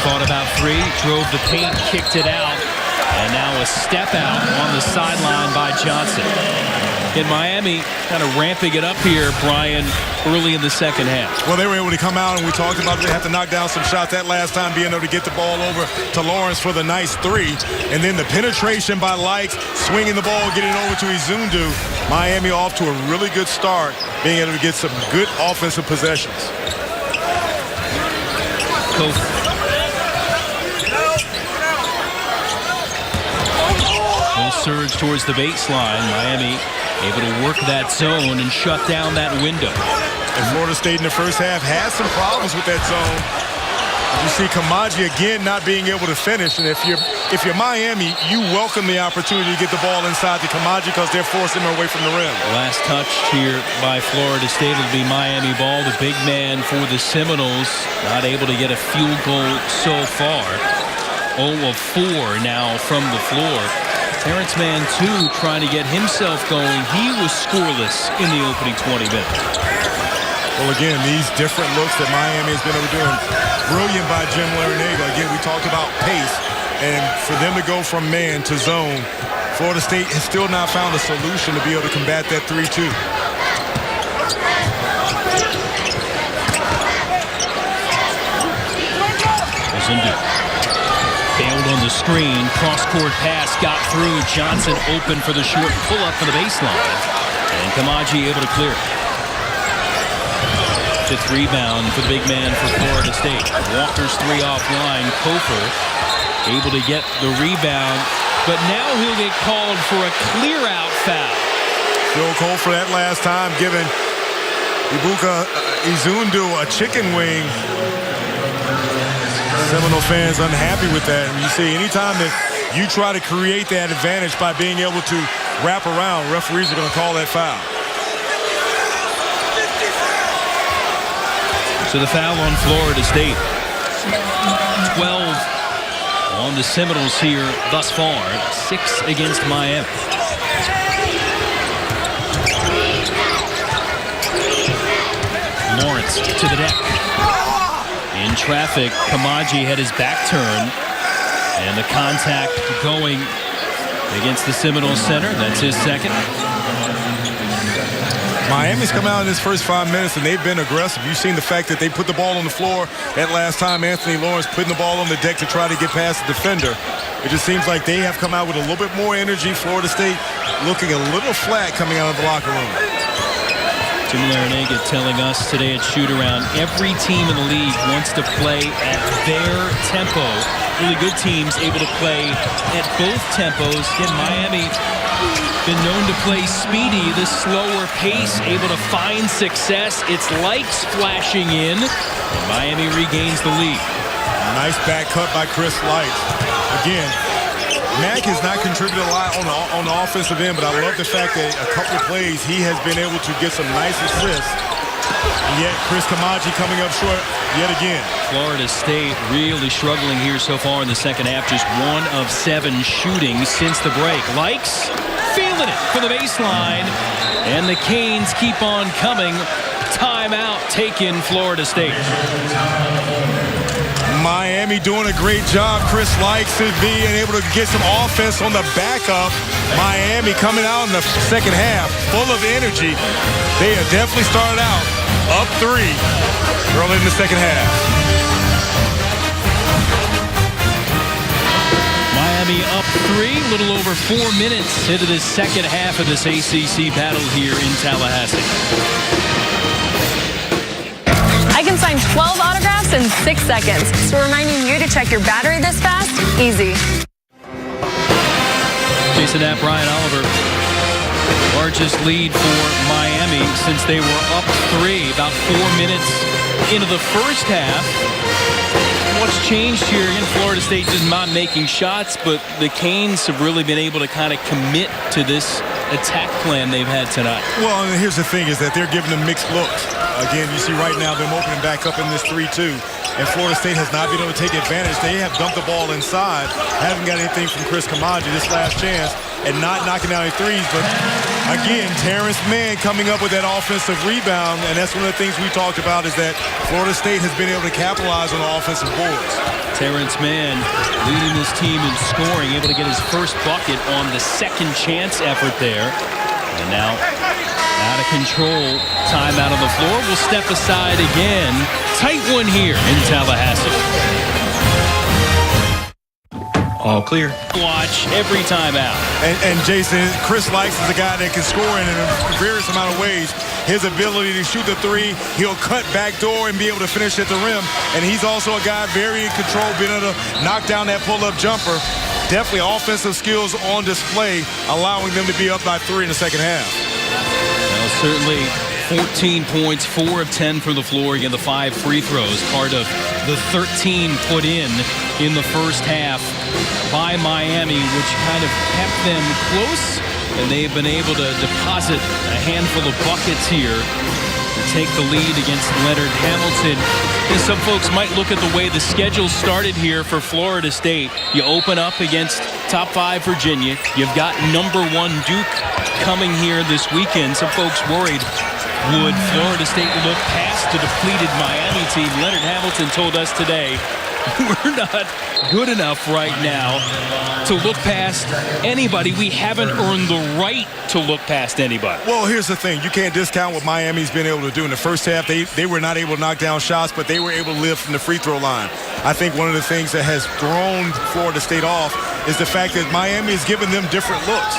thought about 3, drove the paint, kicked it out, and now a step out on the sideline by Johnson. In Miami, kind of ramping it up here, Brian, early in the second half. Well, they were able to come out, and we talked about they have to knock down some shots that last time, being able to get the ball over to Lawrence for the nice 3. And then the penetration by Likes, swinging the ball, getting over to Izundu. Miami off to a really good start, being able to get some good offensive possessions. Full surge towards the baseline. Miami able to work that zone and shut down that window. And Florida State in the first half had some problems with that zone. You see Kamaji again not being able to finish. And if you're Miami, you welcome the opportunity to get the ball inside to Kamaji because they're forcing him away from the rim. Last touch here by Florida State will be Miami ball. The big man for the Seminoles not able to get a field goal so far. 0 of 4 now from the floor. Terrence Mann, too, trying to get himself going. He was scoreless in the opening 20 minutes. Well, again, these different looks that Miami has been able to do. Brilliant by Jim Larinaga. Again, we talked about pace. And for them to go from man to zone, Florida State has still not found a solution to be able to combat that 3-2. Bailed on the screen, cross-court pass, got through. Johnson open for the short pull-up for the baseline. And Kamaji able to clear it. 5th rebound for the big man for Florida State. Walker's 3 offline. Kofor able to get the rebound, but now he'll get called for a clear-out foul. Phil Cole for that last time, giving Ibuka Izundu a chicken wing. Seminole fans unhappy with that. And you see, anytime that you try to create that advantage by being able to wrap around, referees are going to call that foul. So the foul on Florida State. 12 on the Seminoles here thus far. 6 against Miami. Lawrence to the deck. In traffic, Kamaji had his back turned. And the contact going against the Seminoles center. That's his second. Miami's come out in his first 5 minutes, and they've been aggressive. You've seen the fact that they put the ball on the floor that last time. Anthony Lawrence putting the ball on the deck to try to get past the defender. It just seems like they have come out with a little bit more energy. Florida State looking a little flat coming out of the locker room. Jim Larinaga telling us today at shoot-around, every team in the league wants to play at their tempo. Really good teams able to play at both tempos. Again, Miami been known to play speedy, the slower pace, able to find success. It's Likes flashing in, and Miami regains the lead. Nice back cut by Chris Likes. Again, Mack has not contributed a lot on the offensive end, but I love the fact that a couple of plays he has been able to get some nice assists. And yet Chris Kamaji coming up short yet again. Florida State really struggling here so far in the second half. Just 1 of 7 shooting since the break. Likes feeling it from the baseline, and the Canes keep on coming. Timeout taken, Florida State. Miami doing a great job. Chris Likes is being able to get some offense on the backup. Miami coming out in the second half full of energy. They have definitely started out up 3 early in the second half. Miami up 3, little over 4 minutes into the second half of this ACC battle here in Tallahassee. I can sign 12 autographs in 6 seconds. So reminding you to check your battery this fast? Easy. Jason Knapp, Brian Oliver. Largest lead for Miami since they were up 3, about 4 minutes into the first half. What's changed here? Again, Florida State just not making shots, but the Canes have really been able to kind of commit to this attack plan they've had tonight. Well, and here's the thing is that they're giving them mixed looks. Again, you see right now them opening back up in this 3-2, and Florida State has not been able to take advantage. They have dumped the ball inside, haven't got anything from Chris Kamaji this last chance, and not knocking down any threes. But again, Terrence Mann coming up with that offensive rebound, and that's one of the things we talked about is that Florida State has been able to capitalize on the offensive boards. Terrence Mann leading this team in scoring, able to get his first bucket on the second chance effort there. And now out of control, timeout on the floor. We'll step aside again. Tight one here in Tallahassee. All clear. Watch every time out. And Jason, Chris Likes is a guy that can score in a various amount of ways. His ability to shoot the 3, he'll cut back door and be able to finish at the rim. And he's also a guy very in control, being able to knock down that pull-up jumper. Definitely offensive skills on display, allowing them to be up by 3 in the second half. Well, certainly 14 points, 4 of 10 from the floor. Again, the 5 free throws, part of the 13 put in the first half by Miami, which kind of kept them close, and they've been able to deposit a handful of buckets here to take the lead against Leonard Hamilton. And some folks might look at the way the schedule started here for Florida State. You open up against top 5 Virginia. You've got number 1 Duke coming here this weekend. Some folks worried, would Florida State look past the depleted Miami team? Leonard Hamilton told us today, we're not good enough right now to look past anybody. We haven't earned the right to look past anybody. Well, here's the thing. You can't discount what Miami's been able to do. In the first half, they were not able to knock down shots, but they were able to live from the free throw line. I think one of the things that has thrown Florida State off is the fact that Miami has given them different looks.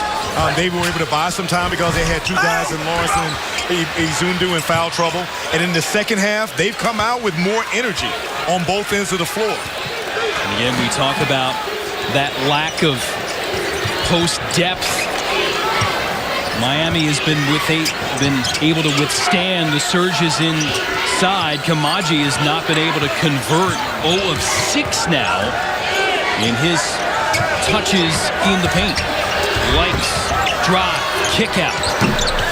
They were able to buy some time because they had 2 guys in Lawrence and Izundu in foul trouble. And in the second half, they've come out with more energy on both ends of the floor. And again, we talk about that lack of post depth. Miami has been able to withstand the surges inside. Kamaji has not been able to convert. 0 of 6 now in his touches in the paint. Likes, drive, kick out.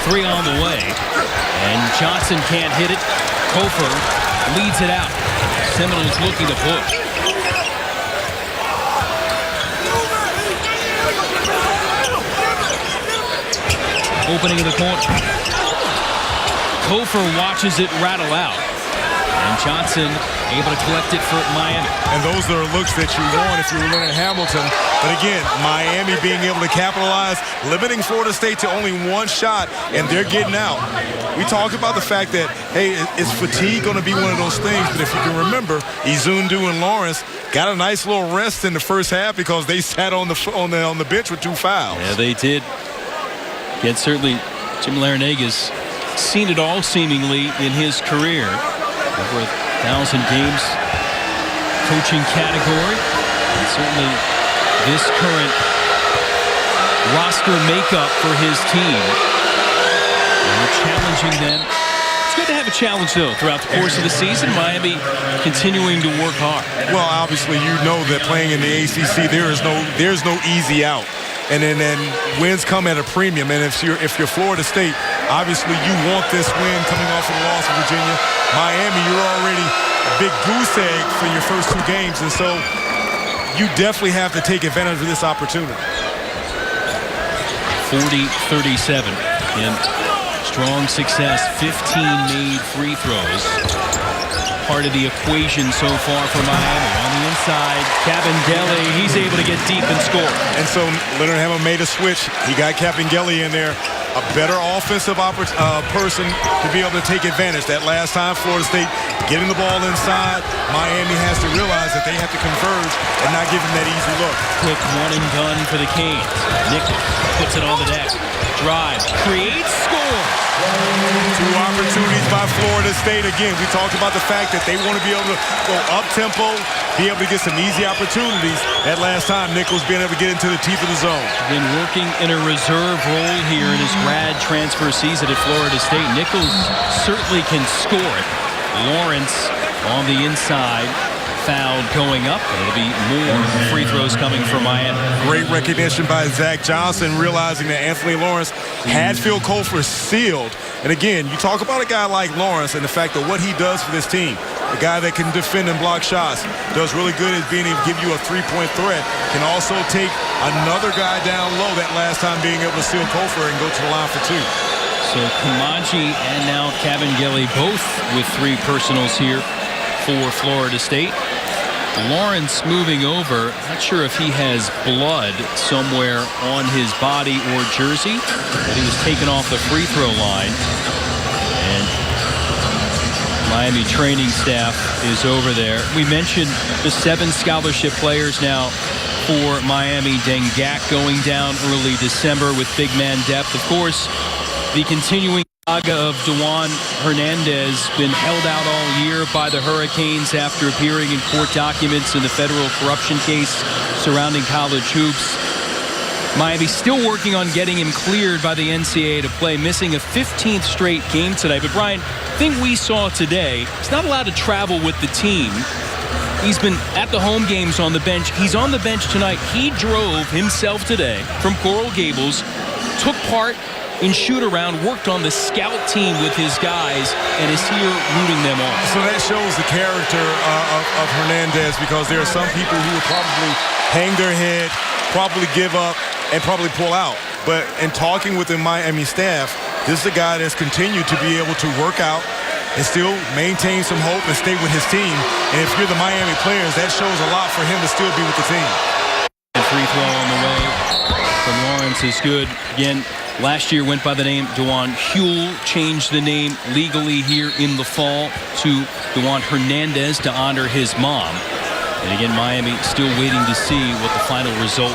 3 on the way. And Johnson can't hit it. Kofor leads it out. Seminoles looking to push. Opening in the corner. Kofor watches it rattle out. And Johnson able to collect it for Miami. And those are looks that you want if you're Leonard Hamilton. But again, Miami being able to capitalize, limiting Florida State to only 1 shot, and they're getting out. We talked about the fact that, hey, is fatigue going to be one of those things? But if you can remember, Izundu and Lawrence got a nice little rest in the first half because they sat on the bench with 2 fouls. Yeah, they did. Yet certainly Jim Larinaga's seen it all seemingly in his career. Over 1,000 games coaching category. And certainly this current roster makeup for his team. And we're challenging them. It's good to have a challenge, though, throughout the course of the season. Miami continuing to work hard. Well, obviously, you know that playing in the ACC, there's no easy out. And then wins come at a premium. And if you're Florida State, obviously you want this win coming off of the loss of Virginia. Miami, you're already a big goose egg for your first 2 games. And so you definitely have to take advantage of this opportunity. 40-37 in strong success. 15 made free throws. Part of the equation so far for Miami. On the inside, Cabangeli, he's able to get deep and score. And so Leonard Hamilton made a switch. He got Cabangeli in there. A better offensive person to be able to take advantage. That last time, Florida State getting the ball inside, Miami has to realize that they have to converge and not give them that easy look. Quick 1 and done for the Canes. Nichols puts it on the deck. Drives, creates, scores. 2 opportunities by Florida State. Again, we talked about the fact that they want to be able to go up-tempo, be able to get some easy opportunities. That last time, Nichols being able to get into the teeth of the zone. Been working in a reserve role here in his grad transfer season at Florida State. Nichols certainly can score it. Lawrence on the inside. Foul going up. It'll be more free throws coming from Miami. Great recognition by Zach Johnson, realizing that Anthony Lawrence had Phil Kofor sealed. And again, you talk about a guy like Lawrence and the fact that what he does for this team, a guy that can defend and block shots, does really good at being able to give you a 3-point threat, can also take another guy down low that last time being able to seal Kofor and go to the line for 2. So Kamaji and now Cabangeli both with 3 personals here for Florida State. Lawrence moving over. Not sure if he has blood somewhere on his body or jersey, but he was taken off the free throw line. And Miami training staff is over there. We mentioned the 7 scholarship players now for Miami. Dengak going down early December with big man depth. Of course, the continuing saga of Dewan Hernandez been held out all year by the Hurricanes after appearing in court documents in the federal corruption case surrounding college hoops. Miami still working on getting him cleared by the NCAA to play, missing a 15th straight game today. But Brian, the thing we saw today, he's not allowed to travel with the team. He's been at the home games on the bench. He's on the bench tonight. He drove himself today from Coral Gables, took part in shoot-around, worked on the scout team with his guys, and is here rooting them on. So that shows the character of Hernandez, because there are some people who would probably hang their head, probably give up, and probably pull out. But in talking with the Miami staff, this is a guy that's continued to be able to work out and still maintain some hope and stay with his team. And if you're the Miami players, that shows a lot for him to still be with the team. The free throw on the way from Lawrence is good. Again, last year went by the name Dewan Huel, changed the name legally here in the fall to Dewan Hernandez to honor his mom. And again, Miami still waiting to see what the final result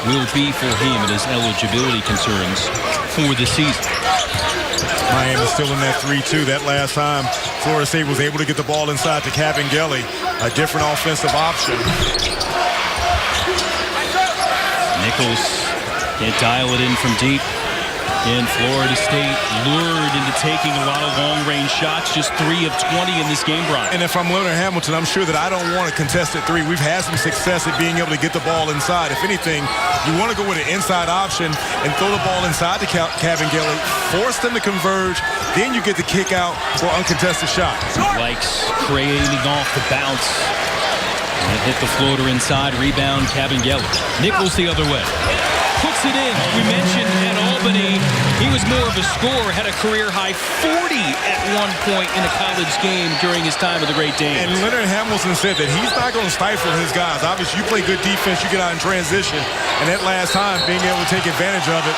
will be for him and his eligibility concerns for the season. Miami still in that 3-2. That last time Florida State was able to get the ball inside to Cabangeli, a different offensive option. Nichols can't dial it in from deep. And Florida State lured into taking a lot of long-range shots, just 3 of 20 in this game, Brian. And if I'm Leonard Hamilton, I'm sure that I don't want a contested 3. We've had some success at being able to get the ball inside. If anything, you want to go with an inside option and throw the ball inside to Cabangeli, force them to converge, then you get the kick out for uncontested shot. Likes creating off the bounce. And it hit the floater inside, rebound Cabangeli. Nichols the other way. Puts it in. We mentioned at Albany, he was more of a scorer, had a career-high 40 at one point in a college game during his time with the Great Danes. And Leonard Hamilton said that he's not going to stifle his guys. Obviously, you play good defense, you get out in transition, and that last time, being able to take advantage of it.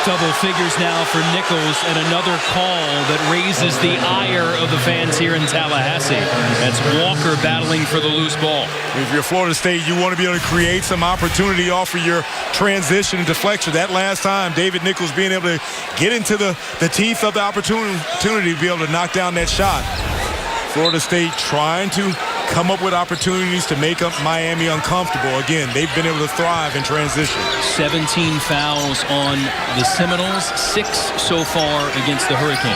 Double figures now for Nichols, and another call that raises the ire of the fans here in Tallahassee. That's Walker battling for the loose ball. If you're Florida State, you want to be able to create some opportunity off of your transition and deflection. That last time, David Nichols being able to get into the teeth of the opportunity to be able to knock down that shot. Florida State trying to come up with opportunities to make up Miami uncomfortable. Again, they've been able to thrive in transition. 17 fouls on the Seminoles, 6 so far against the Hurricanes.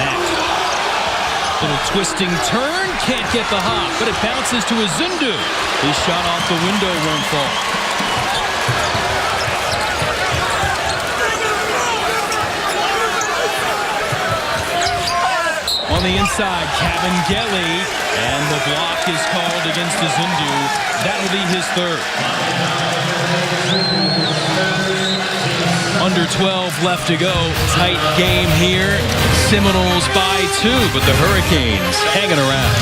Mack. Little twisting turn, can't get the hop, but it bounces to Izundu. His shot off the window won't fall. On the inside, Cabangeli, and the block is called against Izundu. That'll be his third. Under 12 left to go. Tight game here. Seminoles by 2, but the Hurricanes hanging around.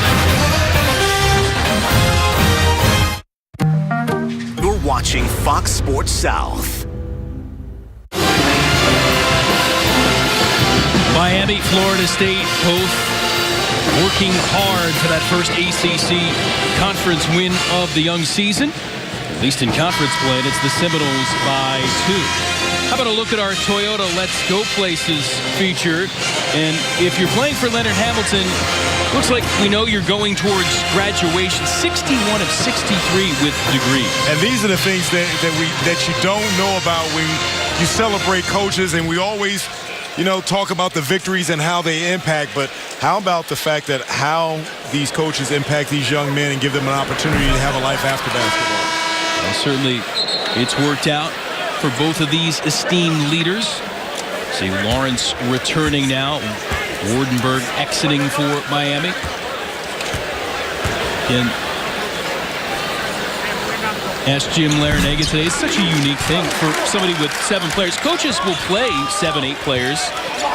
You're watching Fox Sports South. Miami, Florida State, both working hard for that first ACC conference win of the young season. At least in conference play, and it's the Seminoles by 2. How about a look at our Toyota Let's Go Places feature? And if you're playing for Leonard Hamilton, looks like we know you're going towards graduation. 61 of 63 with degrees. And these are the things that you don't know about when you celebrate coaches, and we always talk about the victories and how they impact, but how about the fact that how these coaches impact these young men and give them an opportunity to have a life after basketball? Well, certainly it's worked out for both of these esteemed leaders. See Lawrence returning now. Wardenberg exiting for Miami. And asked Jim Larinaga today. It's such a unique thing for somebody with 7 players. Coaches will play 7, 8 players,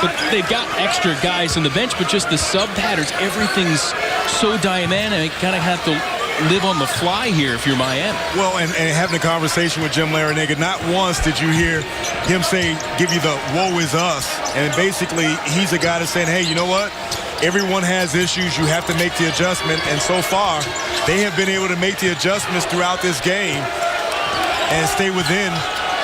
but they've got extra guys on the bench, but just the sub patterns, everything's so dynamic. Kind of have to live on the fly here if you're Miami. Well, and having a conversation with Jim Larinaga, not once did you hear him say, give you the woe is us. And basically, he's a guy that's saying, hey, you know what? Everyone has issues. You have to make the adjustment. And so far, they have been able to make the adjustments throughout this game and stay within,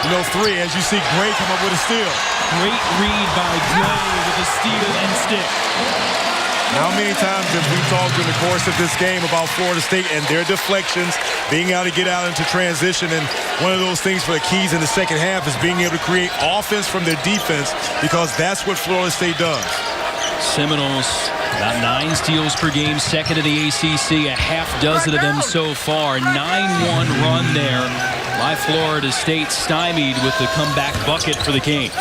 3. As you see Gray come up with a steal. Great read by Gray with a steal and stick. How many times have we talked in the course of this game about Florida State and their deflections, being able to get out into transition, and one of those things for the keys in the second half is being able to create offense from their defense, because that's what Florida State does. Seminoles, about 9 steals per game, second in the ACC, a half dozen of them so far. 9-1 run there by Florida State, stymied with the comeback bucket for the Kings.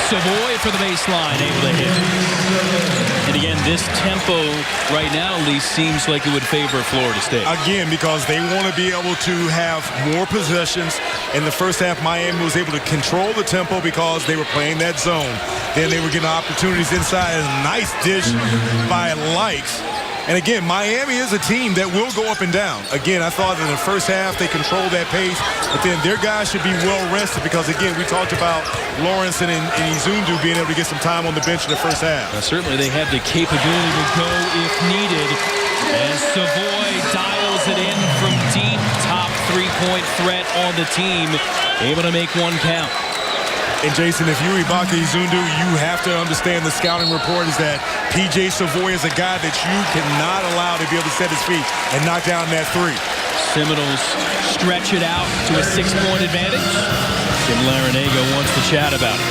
Savoy for the baseline, able to hit. And again, this tempo right now at least seems like it would favor Florida State. Again, because they want to be able to have more possessions. In the first half, Miami was able to control the tempo because they were playing that zone. Then they were getting opportunities inside. A nice dish by Likes. And again, Miami is a team that will go up and down. Again, I thought in the first half they controlled that pace, but then their guys should be well rested because, again, we talked about Lawrence and Izundu being able to get some time on the bench in the first half. Now, certainly they have the capability to go if needed. As Savoy dials it in from deep, top 3-point threat on the team, able to make one count. And Jason, if you're Ibaka Izundu, you have to understand the scouting report is that P.J. Savoy is a guy that you cannot allow to be able to set his feet and knock down that three. Seminoles stretch it out to a 6-point advantage. Jim Larinaga wants to chat about it.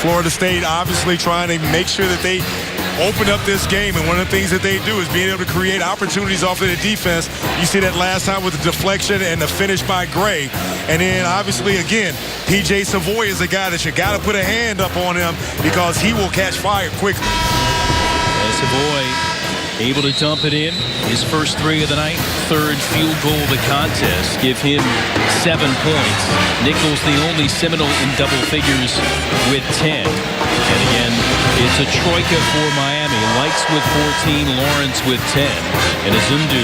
Florida State obviously trying to make sure that they open up this game, and one of the things that they do is being able to create opportunities off of the defense. You see that last time with the deflection and the finish by Gray. And then obviously again, P.J. Savoy is a guy that you got to put a hand up on him because he will catch fire quickly. And Savoy able to dump it in. His first 3 of the night, 3rd field goal of the contest. Give him 7 points. Nichols the only Seminole in double figures with 10. And again, it's a troika for Miami. Likes with 14, Lawrence with 10. And Izundu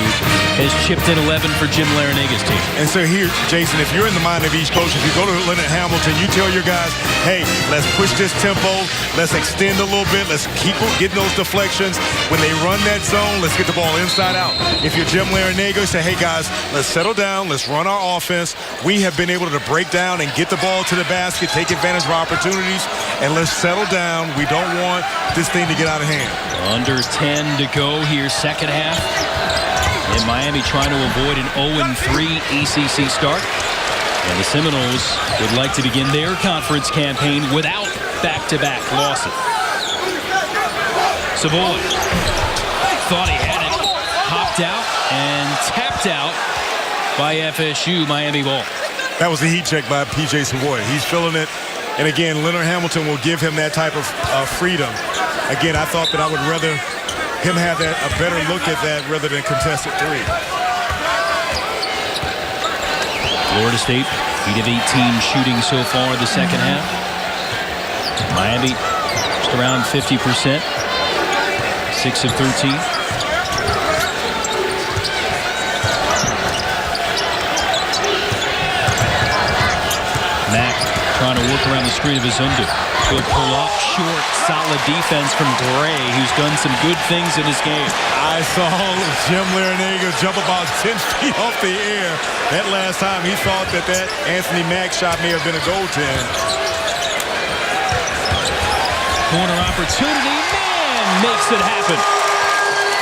has chipped in 11 for Jim Larinaga's team. And so here, Jason, if you're in the mind of each coach, if you go to Leonard Hamilton, you tell your guys, hey, let's push this tempo. Let's extend a little bit. Let's keep getting those deflections. When they run that zone, let's get the ball inside out. If you're Jim Larinaga, say, hey, guys, let's settle down. Let's run our offense. We have been able to break down and get the ball to the basket, take advantage of opportunities, and let's settle down. We don't want this thing to get out of hand. Under 10 to go here, second half. And Miami trying to avoid an 0-3 ACC start. And the Seminoles would like to begin their conference campaign without back-to-back losses. Savoy thought he had it. Hopped out and tapped out by FSU. Miami ball. That was a heat check by P.J. Savoy. He's feeling it. And again, Leonard Hamilton will give him that type of freedom. Again, I thought that I would rather him have a better look at that rather than contested 3. Florida State, 8 of 18 shooting so far in the second half. Miami just around 50%. 6 of 13. Mack trying to work around the screen of Izundu. Good pull up, short, solid defense from Gray, who's done some good things in this game. I saw Jim Larinaga jump about 10 feet off the air. That last time he thought that Anthony Mack shot may have been a goaltend. Corner opportunity, man, makes it happen.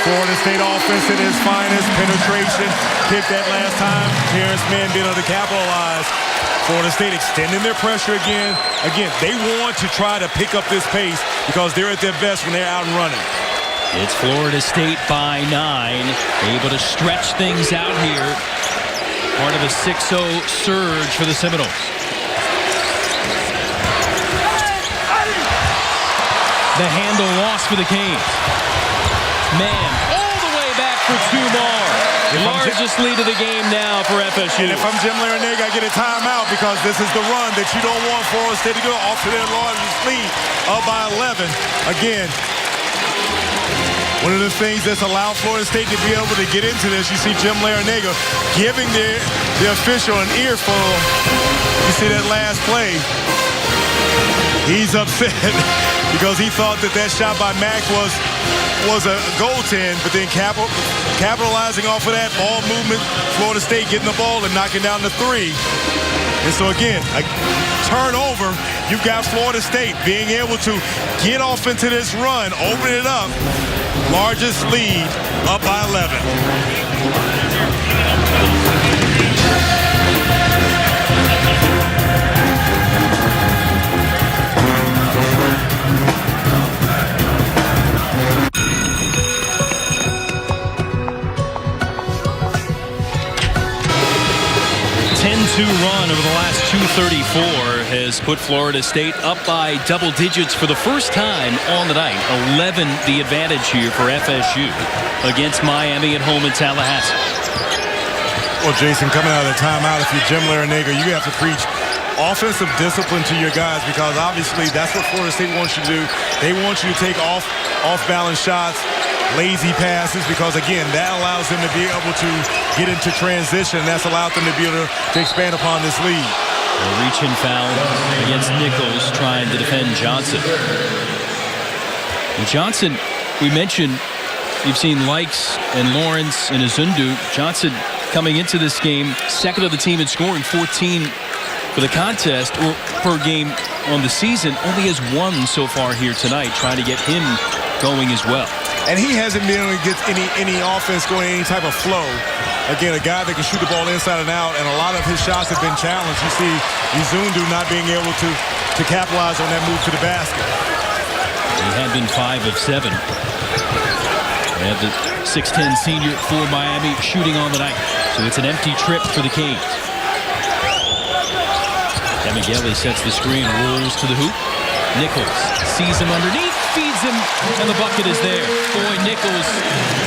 Florida State offense at its finest. Penetration. Kick that last time. Terrence Mann being able to capitalize. Florida State extending their pressure again. Again, they want to try to pick up this pace because they're at their best when they're out and running. It's Florida State by 9. Able to stretch things out here. Part of a 6-0 surge for the Seminoles. The handle lost for the Canes. Man, all the way back for 2 more. Largest lead of the game now for FSU. And if I'm Jim Larinaga, I get a timeout because this is the run that you don't want Florida State to go off to their largest lead, up by 11. Again, one of the things that's allowed Florida State to be able to get into this, you see Jim Larinaga giving the official an earful. You see that last play. He's upset because he thought that shot by Mack was a goaltend, but then capitalizing off of that ball movement, Florida State getting the ball and knocking down the 3. And so again, a turnover, you've got Florida State being able to get off into this run, open it up, largest lead, up by 11. 10-2 run over the last 234 has put Florida State up by double digits for the first time on the night. 11 the advantage here for FSU against Miami at home in Tallahassee. Well, Jason, coming out of the timeout, if you're Jim Larinaga, you have to preach offensive discipline to your guys because obviously that's what Florida State wants you to do. They want you to take off-balance shots, lazy passes, because again, that allows them to be able to get into transition. That's allowed them to be able to expand upon this lead. A reach-in foul against Nichols trying to defend Johnson. And Johnson, we mentioned, you've seen Likes and Lawrence and Izundu. Johnson coming into this game, second of the team in scoring, 14 for the contest, or per game on the season, only has one so far here tonight, trying to get him going as well. And he hasn't been able to get any offense going, any type of flow. Again, a guy that can shoot the ball inside and out, and a lot of his shots have been challenged. You see Izundu not being able to capitalize on that move to the basket. He had been 5 of 7. They have the 6'10" senior for Miami shooting on the night. So it's an empty trip for the Canes. Demigele sets the screen, rolls to the hoop. Nichols sees him underneath, feeds him, and the bucket is there. Boy, Nichols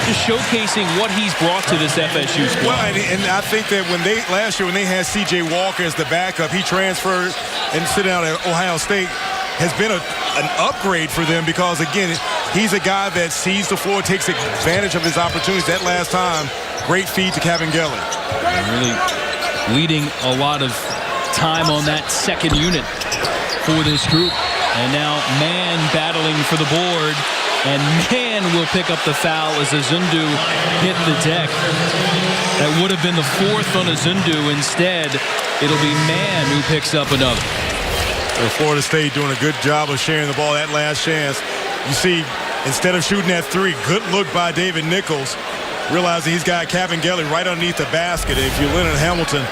just showcasing what he's brought to this FSU squad. Well, and I think that last year when they had C.J. Walker as the backup, he transferred and sit down at Ohio State, has been an upgrade for them because, again, he's a guy that sees the floor, takes advantage of his opportunities. That last time, great feed to Kabengele. Really leading a lot of time on that second unit for this group. And now Man battling for the board. And Man will pick up the foul as Izundu hit the deck. That would have been the 4th on Izundu. Instead, it'll be Man who picks up another. Florida State doing a good job of sharing the ball that last chance. You see, instead of shooting that 3, good look by David Nichols. Realizing he's got Kabengele right underneath the basket. If you're Leonard Hamilton,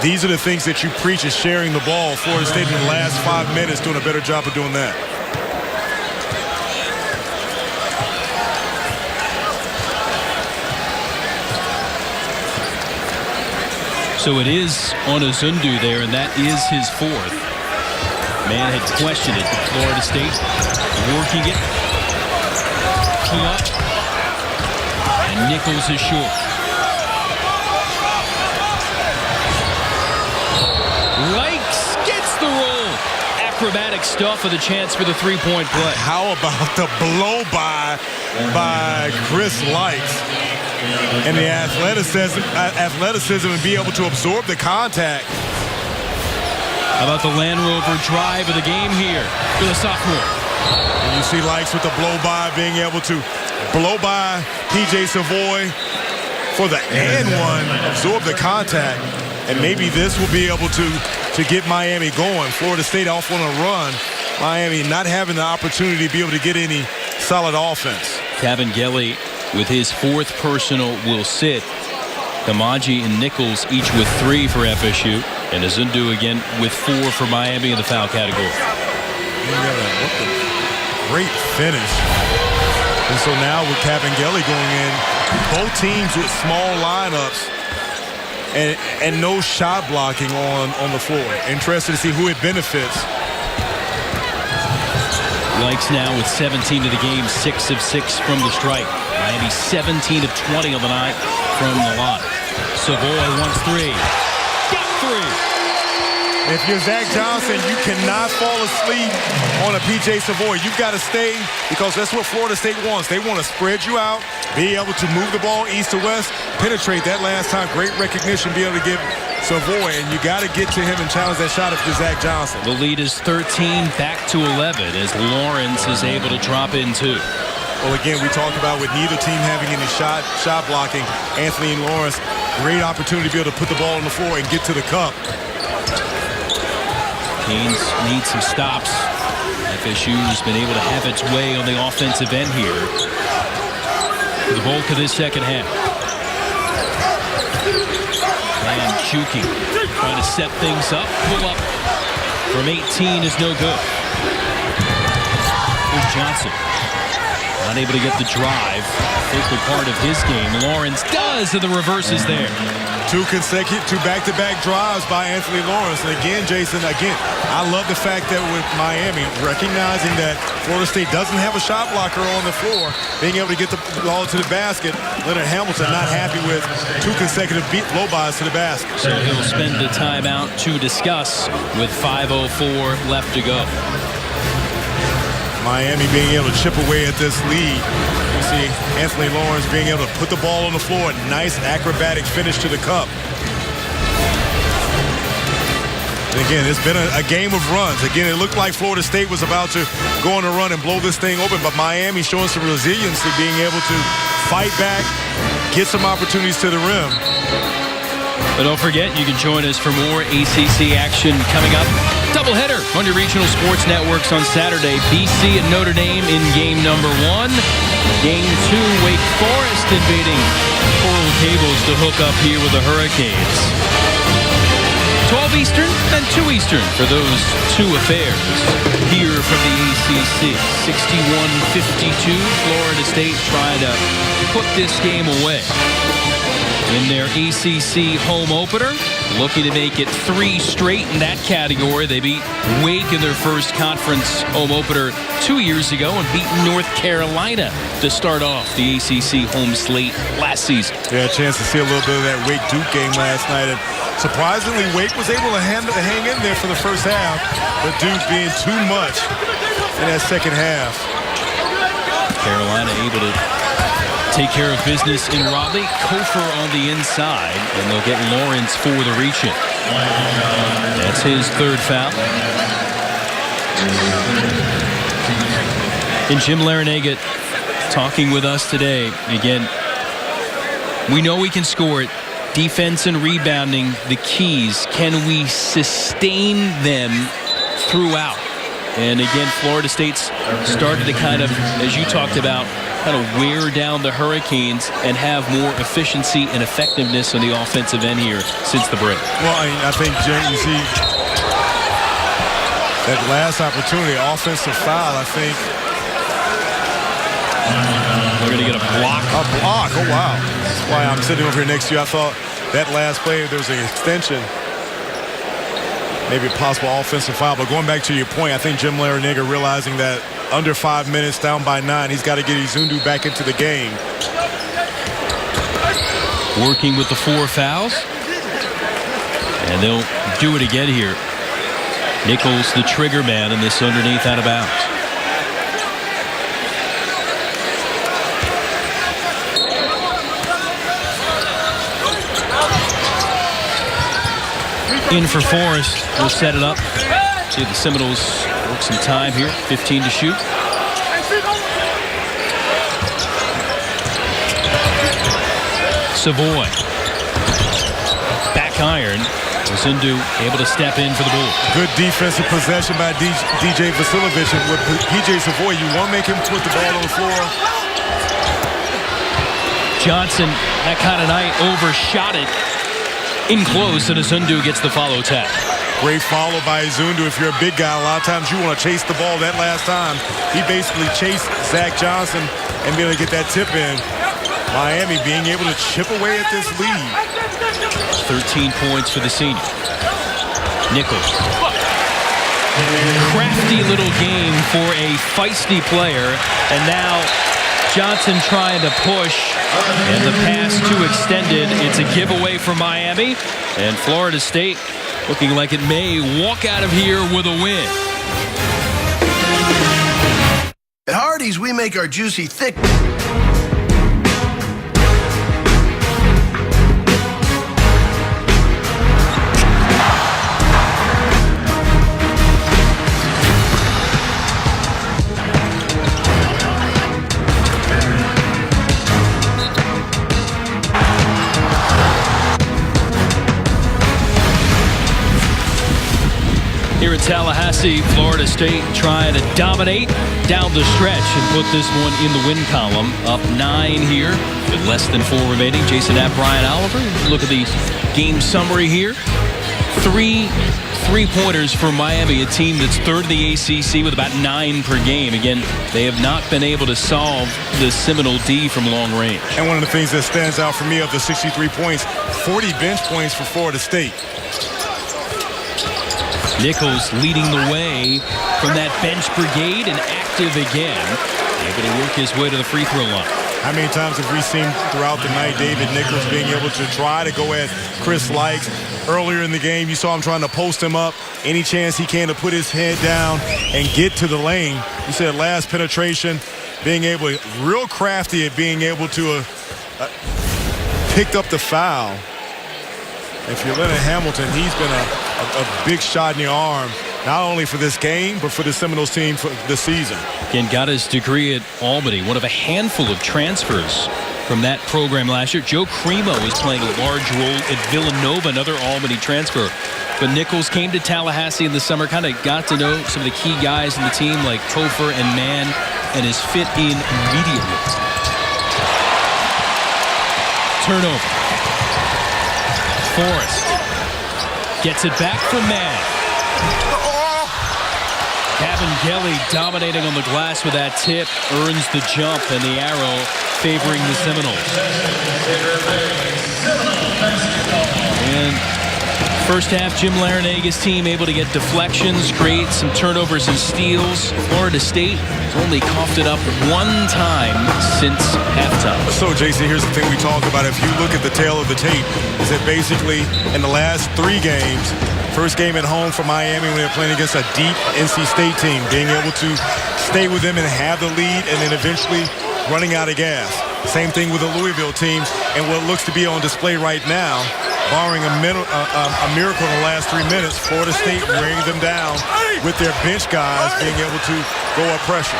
these are the things that you preach is sharing the ball. Florida State in the last 5 minutes doing a better job of doing that. So it is on Izundu there, and that is his 4th. Man had questioned it. Florida State working it. Pull up. And Nichols is short. Likes gets the roll. Acrobatic stuff with a chance for the 3-point play. How about the blow by Chris Likes? And the athleticism and be able to absorb the contact. How about the Land Rover drive of the game here for the sophomore? And you see Likes with the blow-by, being able to blow by P.J. Savoy for the and-one, absorb the contact. And maybe this will be able to get Miami going. Florida State off on a run. Miami not having the opportunity to be able to get any solid offense. Kabengele with his 4th personal will sit. Kamaji and Nichols each with 3 for FSU. And Izundu again with 4 for Miami in the foul category. Great finish. And so now with Kabengele going in, both teams with small lineups and no shot blocking on the floor. Interested to see who it benefits. Likes now with 17 of the game, 6 of 6 from the stripe. Miami 17 of 20 on the night from the line. Savoy wants 3. Got 3. If you're Zach Johnson, you cannot fall asleep on a P.J. Savoy. You've got to stay because that's what Florida State wants. They want to spread you out, be able to move the ball east to west, penetrate that last time. Great recognition, be able to give Savoy, and you got to get to him and challenge that shot if you're Zach Johnson. The lead is 13 back to 11 as Lawrence is able to drop in 2. Well, again, we talked about with neither team having any shot blocking. Anthony and Lawrence, great opportunity to be able to put the ball on the floor and get to the cup. Canes need some stops. FSU's been able to have its way on the offensive end here for the bulk of this second half. And Shuki trying to set things up. Pull up from 18 is no good. Here's Johnson. Unable to get the drive. Focal part of his game. Lawrence does, and the reverse is there. Two back-to-back drives by Anthony Lawrence. And again, Jason, I love the fact that with Miami, recognizing that Florida State doesn't have a shot blocker on the floor, being able to get the ball to the basket. Leonard Hamilton not happy with 2 consecutive blow-bys to the basket. So he'll spend the timeout to discuss with 5:04 left to go. Miami being able to chip away at this lead. You see Anthony Lawrence being able to put the ball on the floor. Nice acrobatic finish to the cup. And again, it's been a game of runs. Again, it looked like Florida State was about to go on a run and blow this thing open, but Miami showing some resiliency, being able to fight back, get some opportunities to the rim. But don't forget, you can join us for more ACC action coming up. Doubleheader on your regional sports networks on Saturday. BC and Notre Dame in game number 1. Game 2, Wake Forest invading Coral Gables to hook up here with the Hurricanes. 12 Eastern and 2 Eastern for those two affairs here from the ACC. 61-52, Florida State trying to put this game away in their ACC home opener, looking to make it 3 straight in that category. They beat Wake in their first conference home opener 2 years ago and beat North Carolina to start off the ACC home slate last season. Yeah, a chance to see a little bit of that Wake-Duke game last night. And surprisingly, Wake was able to hang in there for the first half, but Duke being too much in that second half. Carolina able to take care of business in Raleigh. Kofor on the inside, and they'll get Lawrence for the reach-in. That's his 3rd foul. And Jim Larinaga talking with us today. Again, we know we can score it. Defense and rebounding, the keys. Can we sustain them throughout? And again, Florida State's started to kind of, as you talked about, kind of wear down the Hurricanes and have more efficiency and effectiveness on the offensive end here since the break. Well, I think, Jay, you see that last opportunity, offensive foul, I think. We're going to get a block. A block, oh wow. That's why I'm sitting over here next to you. I thought that last play, there was an extension. Maybe a possible offensive foul. But going back to your point, I think Jim Larinaga realizing that under 5 minutes, down by 9, he's got to get Izundu back into the game. Working with the 4 fouls. And they'll do it again here. Nichols, the trigger man, in this underneath out of bounds. In for Forrest. We'll set it up. See the Seminoles work some time here. 15 to shoot. Savoy. Back iron. Zindu able to step in for the Bulls. Good defensive possession by DJ Vasilovic. And with PJ Savoy, you want to make him put the ball on the floor. Johnson, that kind of night, overshot it in close, and Izundu gets the follow tap. Great follow by Izundu. If you're a big guy, a lot of times you want to chase the ball. That last time, he basically chased Zach Johnson and be able to get that tip in. Miami being able to chip away at this lead. 13 points for the senior. Nichols. Crafty little game for a feisty player, and now Johnson trying to push, and the pass too extended. It's a giveaway for Miami, and Florida State looking like it may walk out of here with a win. At Hardee's, we make our juicy thick. Here in Tallahassee, Florida State trying to dominate down the stretch and put this one in the win column. Up 9 here with less than 4 remaining. Jason Knapp, Brian Oliver. Look at the game summary here. 3 3-pointers for Miami, a team that's 3rd in the ACC with about 9 per game. Again, they have not been able to solve the Seminole D from long range. And one of the things that stands out for me of the 63 points, 40 bench points for Florida State. Nichols leading the way from that bench brigade and active again. Able to work his way to the free throw line. How many times have we seen throughout the night David Nichols being able to try to go at Chris Likes? Earlier in the game, you saw him trying to post him up. Any chance he can to put his head down and get to the lane. You said last penetration, being able, real crafty at being able to pick up the foul. If you're Leonard Hamilton, he's been a big shot in the arm, not only for this game, but for the Seminoles team for this season. Again, got his degree at Albany, one of a handful of transfers from that program last year. Joe Cremo is playing a large role at Villanova, another Albany transfer. But Nichols came to Tallahassee in the summer, kind of got to know some of the key guys in the team like Topher and Mann, and is fit in immediately. Turnover. Forrest gets it back from Mann. Kelly dominating on the glass with that tip, earns the jump, and the arrow favoring the Seminoles. And first half, Jim Laranaga's team able to get deflections, create some turnovers and steals. Florida State has only coughed it up one time since halftime. So, Jason, here's the thing we talk about. If you look at the tail of the tape, is that basically in the last 3 games, first game at home for Miami when they're playing against a deep NC State team, being able to stay with them and have the lead and then eventually running out of gas. Same thing with the Louisville team and what looks to be on display right now, barring a miracle in the last 3 minutes, Florida State wearing them down with their bench guys being able to go up pressure.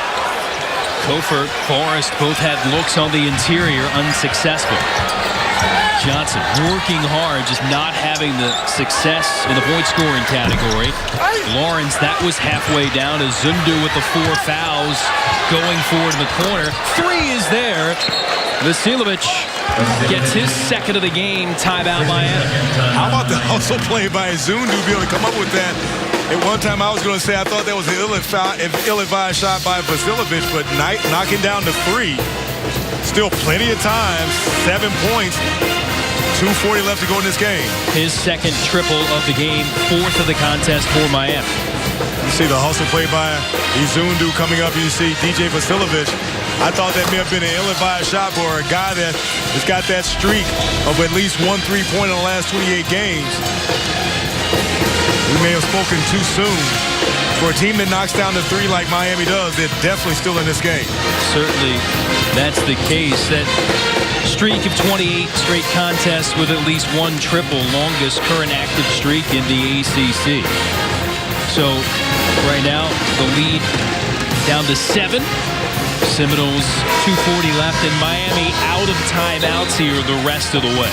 Topher, Forrest both had looks on the interior, unsuccessful. Johnson working hard, just not having the success in the point scoring category. Lawrence, that was halfway down. Zundu with the 4 fouls, going forward in the corner. 3 is there. Vasilovic gets his second of the game. Timeout Miami. How about the hustle play by Zundu to be able to come up with that? At one time I was going to say I thought that was an ill-advised shot by Vasilovic, but knocking down to 3. Still plenty of time. 7 points. 2:40 left to go in this game. His second triple of the game, 4th of the contest for Miami. You see the hustle play by Izundu coming up. You see DJ Vasilovic. I thought that may have been an ill-advised shot for a guy that has got that streak of at least 1 3-pointer in the last 28 games. We may have spoken too soon. For a team that knocks down the 3 like Miami does, they're definitely still in this game. Certainly, that's the case. That streak of 28 straight contests with at least 1 triple, longest current active streak in the ACC. So right now, the lead down to 7. Seminoles 2:40 left, and Miami out of timeouts here the rest of the way.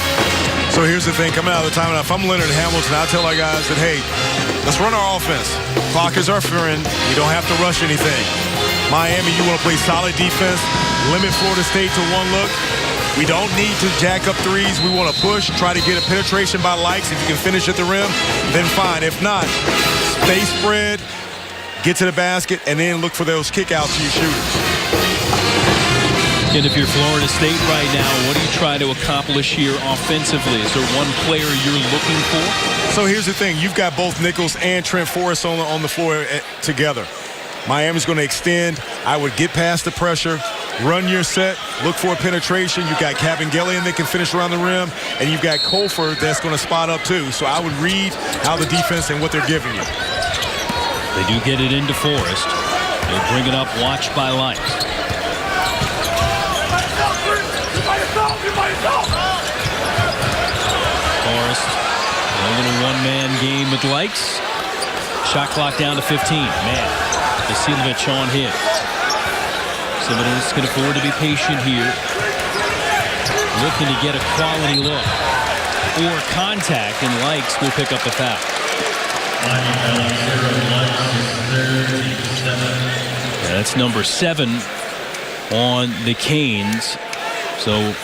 So here's the thing, coming out of the timeout, if I'm Leonard Hamilton, I'll tell our guys that, hey, let's run our offense. Clock is our friend. We don't have to rush anything. Miami, you want to play solid defense, limit Florida State to 1 look. We don't need to jack up 3s. We want to push, try to get a penetration by likes. If you can finish at the rim, then fine. If not, stay spread, get to the basket, and then look for those kickouts to your shooters. And if you're Florida State right now, what do you try to accomplish here offensively? Is there one player you're looking for? So here's the thing. You've got both Nichols and Trent Forrest on the floor together. Miami's going to extend. I would get past the pressure, run your set, look for a penetration. You've got Cabangelian that can finish around the rim, and you've got Colford that's going to spot up too. So I would read how the defense and what they're giving you. They do get it into Forrest. They bring it up, watched by Light. Forrest, a little one-man game with Likes. Shot clock down to 15. Man, Vasilovic on hit. Seminoles can afford to be patient here. Looking to get a quality look. Or contact, and Likes will pick up the foul. That's number 7 on the Canes. So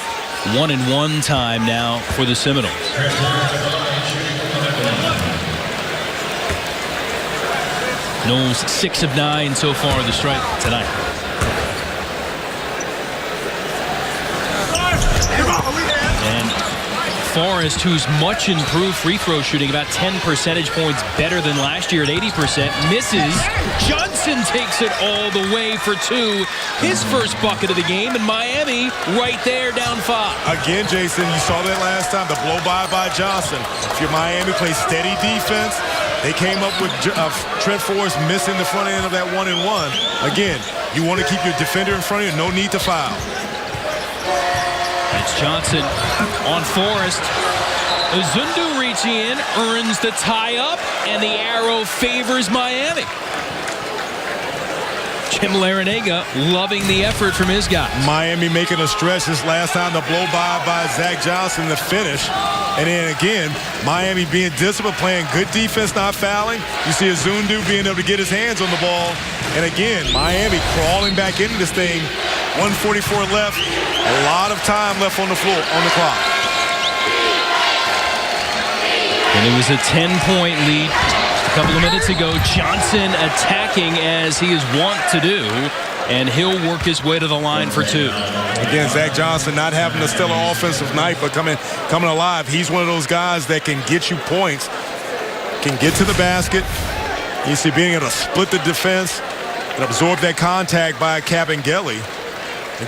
1-and-1 time now for the Seminoles. Knowles 6 of 9 so far in the strike tonight. And Forrest, who's much improved free throw shooting, about 10 percentage points better than last year at 80%, misses. Johnson takes it all the way for 2. His first bucket of the game, and Miami right there down 5. Again, Jason, you saw that last time, the blow-by by Johnson. If your Miami plays steady defense, they came up with Trent Forrest missing the front end of that 1-and-1. Again, you want to keep your defender in front of you, no need to foul. It's Johnson on Forrest. Zundu reaching in, earns the tie-up, and the arrow favors Miami. Jim Larinaga loving the effort from his guys. Miami making a stretch this last time, the blow by Zach Johnson, the finish. And then again, Miami being disciplined, playing good defense, not fouling. You see Azundu being able to get his hands on the ball. And again, Miami crawling back into this thing. 1:44 left. A lot of time left on the floor, on the clock. And it was a 10-point lead a couple of minutes ago. Johnson attacking as he is wont to do. And he'll work his way to the line for two. Again, Zach Johnson not having a stellar offensive night, but coming alive. He's one of those guys that can get you points, can get to the basket. You see being able to split the defense and absorb that contact by Cabangeli.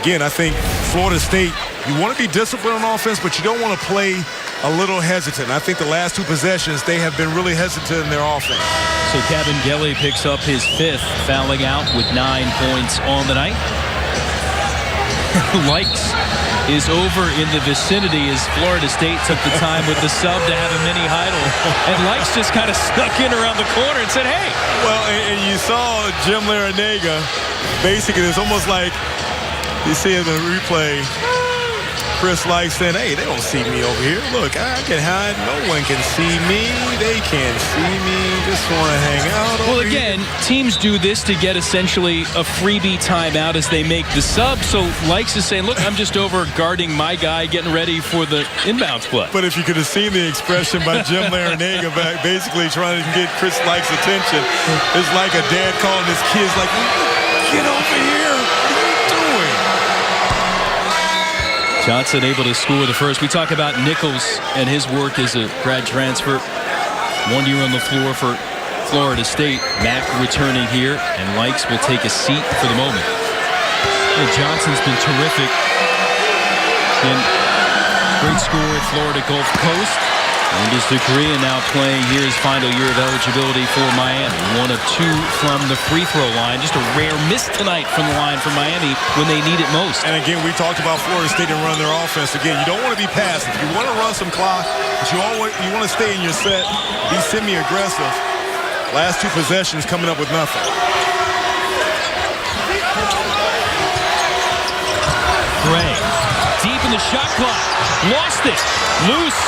Again, I think Florida State, you want to be disciplined on offense, but you don't want to play a little hesitant. I think the last two possessions, they have been really hesitant in their offense. So Cabangeli picks up his 5th, fouling out with 9 points on the night. Likes is over in the vicinity as Florida State took the time with the sub to have a mini Heidel. And Likes just kind of snuck in around the corner and said, hey. Well, and you saw Jim Larinaga, basically, it's almost like you see in the replay, Chris Likes saying, hey, they don't see me over here. Look, I can hide. No one can see me. They can't see me. Just want to hang out over Well, again, teams do this to get essentially a freebie timeout as they make the sub. So Likes is saying, look, I'm just over guarding my guy, getting ready for the inbounds play. But if you could have seen the expression by Jim Larinaga back, basically trying to get Chris Likes' attention, it's like a dad calling his kids like, get over here. Johnson able to score the first. We talk about Nichols and his work as a grad transfer. 1 year on the floor for Florida State. Mack returning here, and Likes will take a seat for the moment. And Johnson's been terrific. And great score at Florida Gulf Coast. Earned his degree and now playing here his final year of eligibility for Miami. 1 of 2 from the free throw line. Just a rare miss tonight from the line for Miami when they need it most. And again, we talked about Florida State and run their offense. Again, you don't want to be passive. You want to run some clock, but you want to stay in your set, be semi-aggressive. Last 2 possessions coming up with nothing. Gray, deep in the shot clock. Lost it. Loose.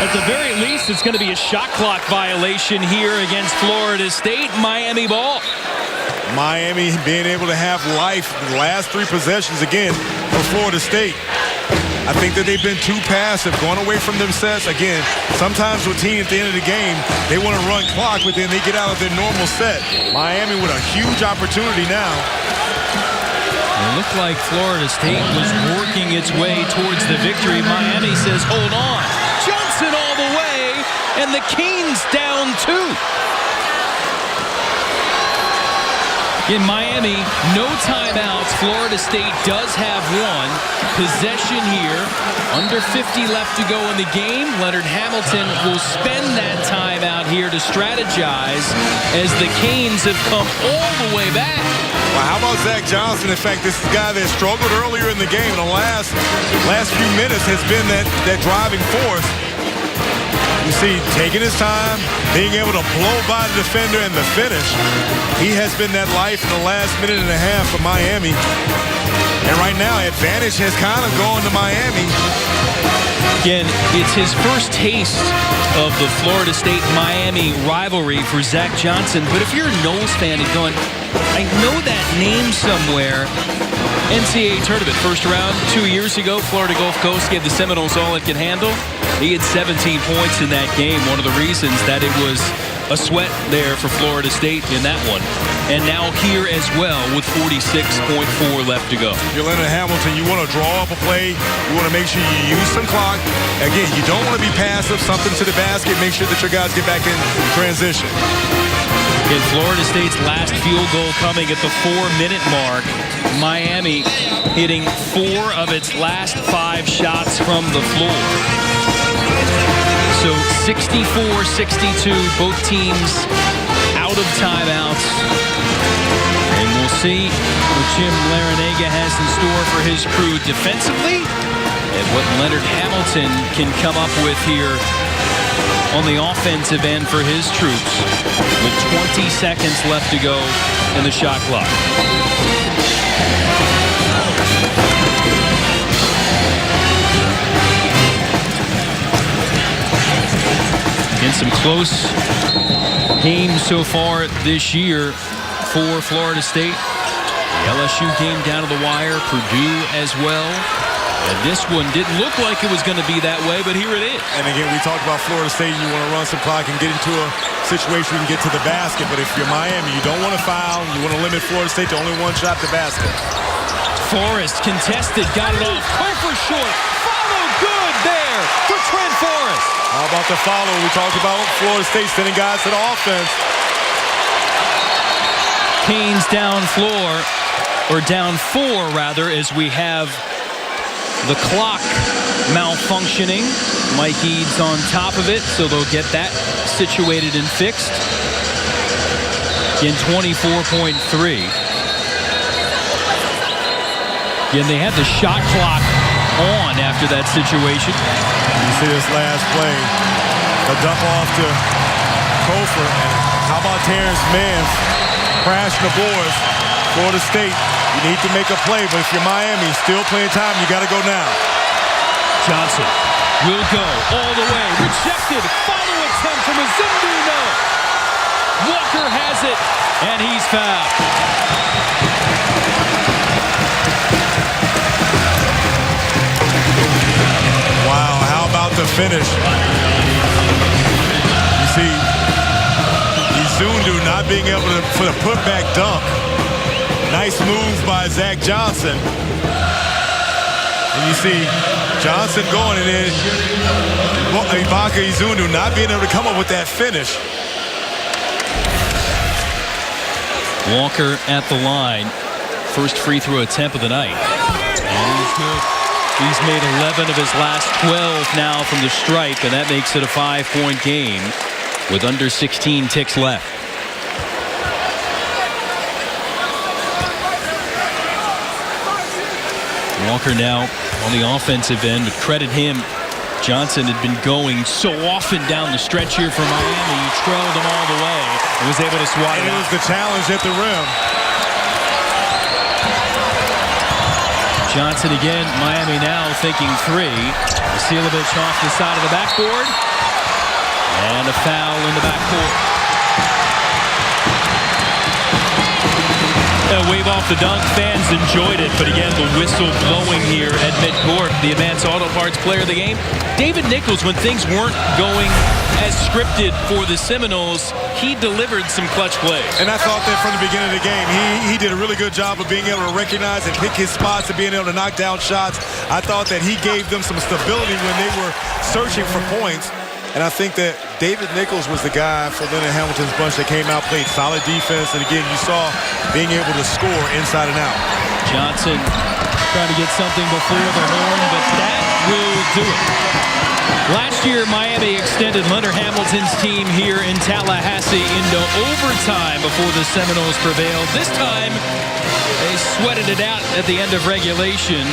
At the very least, it's going to be a shot clock violation here against Florida State. Miami ball. Miami being able to have life the last 3 possessions again for Florida State. I think that they've been too passive, going away from them sets. Again, sometimes with teams at the end of the game, they want to run clock, but then they get out of their normal set. Miami with a huge opportunity now. It looked like Florida State was working its way towards the victory. Miami says, hold on. Johnson all the way, and the Canes down 2. In Miami, no timeouts. Florida State does have 1 possession here. Under 50 left to go in the game. Leonard Hamilton will spend that timeout here to strategize as the Canes have come all the way back. Well, how about Zach Johnson? In fact, this is a guy that struggled earlier in the game. The last few minutes has been that driving force. You see, taking his time, being able to blow by the defender and the finish. He has been that life in the last minute and a half for Miami. And right now, advantage has kind of gone to Miami. Again, it's his first taste of the Florida State-Miami rivalry for Zach Johnson. But if you're a Knowles fan and going, I know that name somewhere. NCAA tournament, first round 2 years ago. Florida Gulf Coast gave the Seminoles all it could handle. He had 17 points in that game. One of the reasons that it was a sweat there for Florida State in that one. And now here as well with 46.4 left to go. You're Leonard Hamilton. You want to draw up a play. You want to make sure you use some clock. Again, you don't want to be passive. Something to the basket. Make sure that your guys get back in transition. In Florida State's last field goal coming at the 4-minute mark. Miami hitting 4 of its last 5 shots from the floor. So 64-62, both teams out of timeouts. And we'll see what Jim Larinaga has in store for his crew defensively and what Leonard Hamilton can come up with here on the offensive end for his troops with 20 seconds left to go in the shot clock. In some close games so far this year for Florida State. The LSU game down to the wire, Purdue as well. And this one didn't look like it was going to be that way, but here it is. And again, we talked about Florida State. You want to run some clock and get into a situation where you can get to the basket. But if you're Miami, you don't want to foul. You want to limit Florida State to only one shot to basket. Forrest contested, got it off. Cofer short. Follow good there for Trent Forrest. How about the follow? We talked about Florida State sending guys to the offense. Canes down floor, or down 4 rather, as we have the clock malfunctioning. Mike Eads on top of it, so they'll get that situated and fixed. Again, 24.3. Again, they had the shot clock on after that situation. You see this last play, a dump off to Cofer. And how about Terrence Mann crashing the boards? Florida State, you need to make a play, but if you're Miami, still playing time, you got to go now. Johnson will go all the way. Rejected. Follow attempt from Azundu. No. Walker has it, and he's fouled. Wow, how about the finish? You see, Azundu not being able to put a putback dunk. Nice move by Zach Johnson. And you see Johnson going, and then Ibaka Azundu not being able to come up with that finish. Walker at the line. First free throw attempt of the night. And he's good. He's made 11 of his last 12 now from the stripe, and that makes it a 5-point game with under 16 ticks left. Walker now on the offensive end, but credit him. Johnson had been going so often down the stretch here for Miami. He trailed them all the way and was able to swat it out. It was the challenge at the rim. Johnson again, Miami now thinking 3. Vasilovic off the side of the backboard. And a foul in the backcourt. Wave off the dunk. Fans enjoyed it, but again, the whistle blowing here at midcourt. The Advance Auto Parts player of the game, David Nichols. When things weren't going as scripted for the Seminoles, he delivered some clutch plays. And I thought that from the beginning of the game, he did a really good job of being able to recognize and pick his spots and being able to knock down shots. I thought that he gave them some stability when they were searching for points. And I think that David Nichols was the guy for Leonard Hamilton's bunch that came out, played solid defense. And again, you saw being able to score inside and out. Johnson trying to get something before the horn, but that will do it. Last year, Miami extended Leonard Hamilton's team here in Tallahassee into overtime before the Seminoles prevailed. This time, they sweated it out at the end of regulation.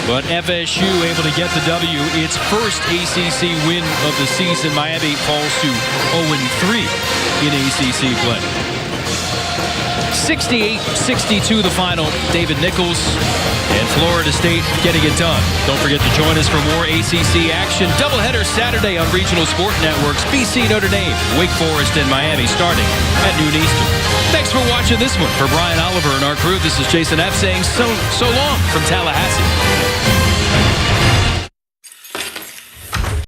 But FSU able to get the W. Its first ACC win of the season. Miami falls to 0-3 in ACC play. 68-62 the final. David Nichols and Florida State getting it done. Don't forget to join us for more ACC action. Doubleheader Saturday on Regional Sport Networks. BC, Notre Dame, Wake Forest, and Miami starting at noon Eastern. Thanks for watching this one. For Brian Oliver and our crew, this is Jason F. saying so long from Tallahassee.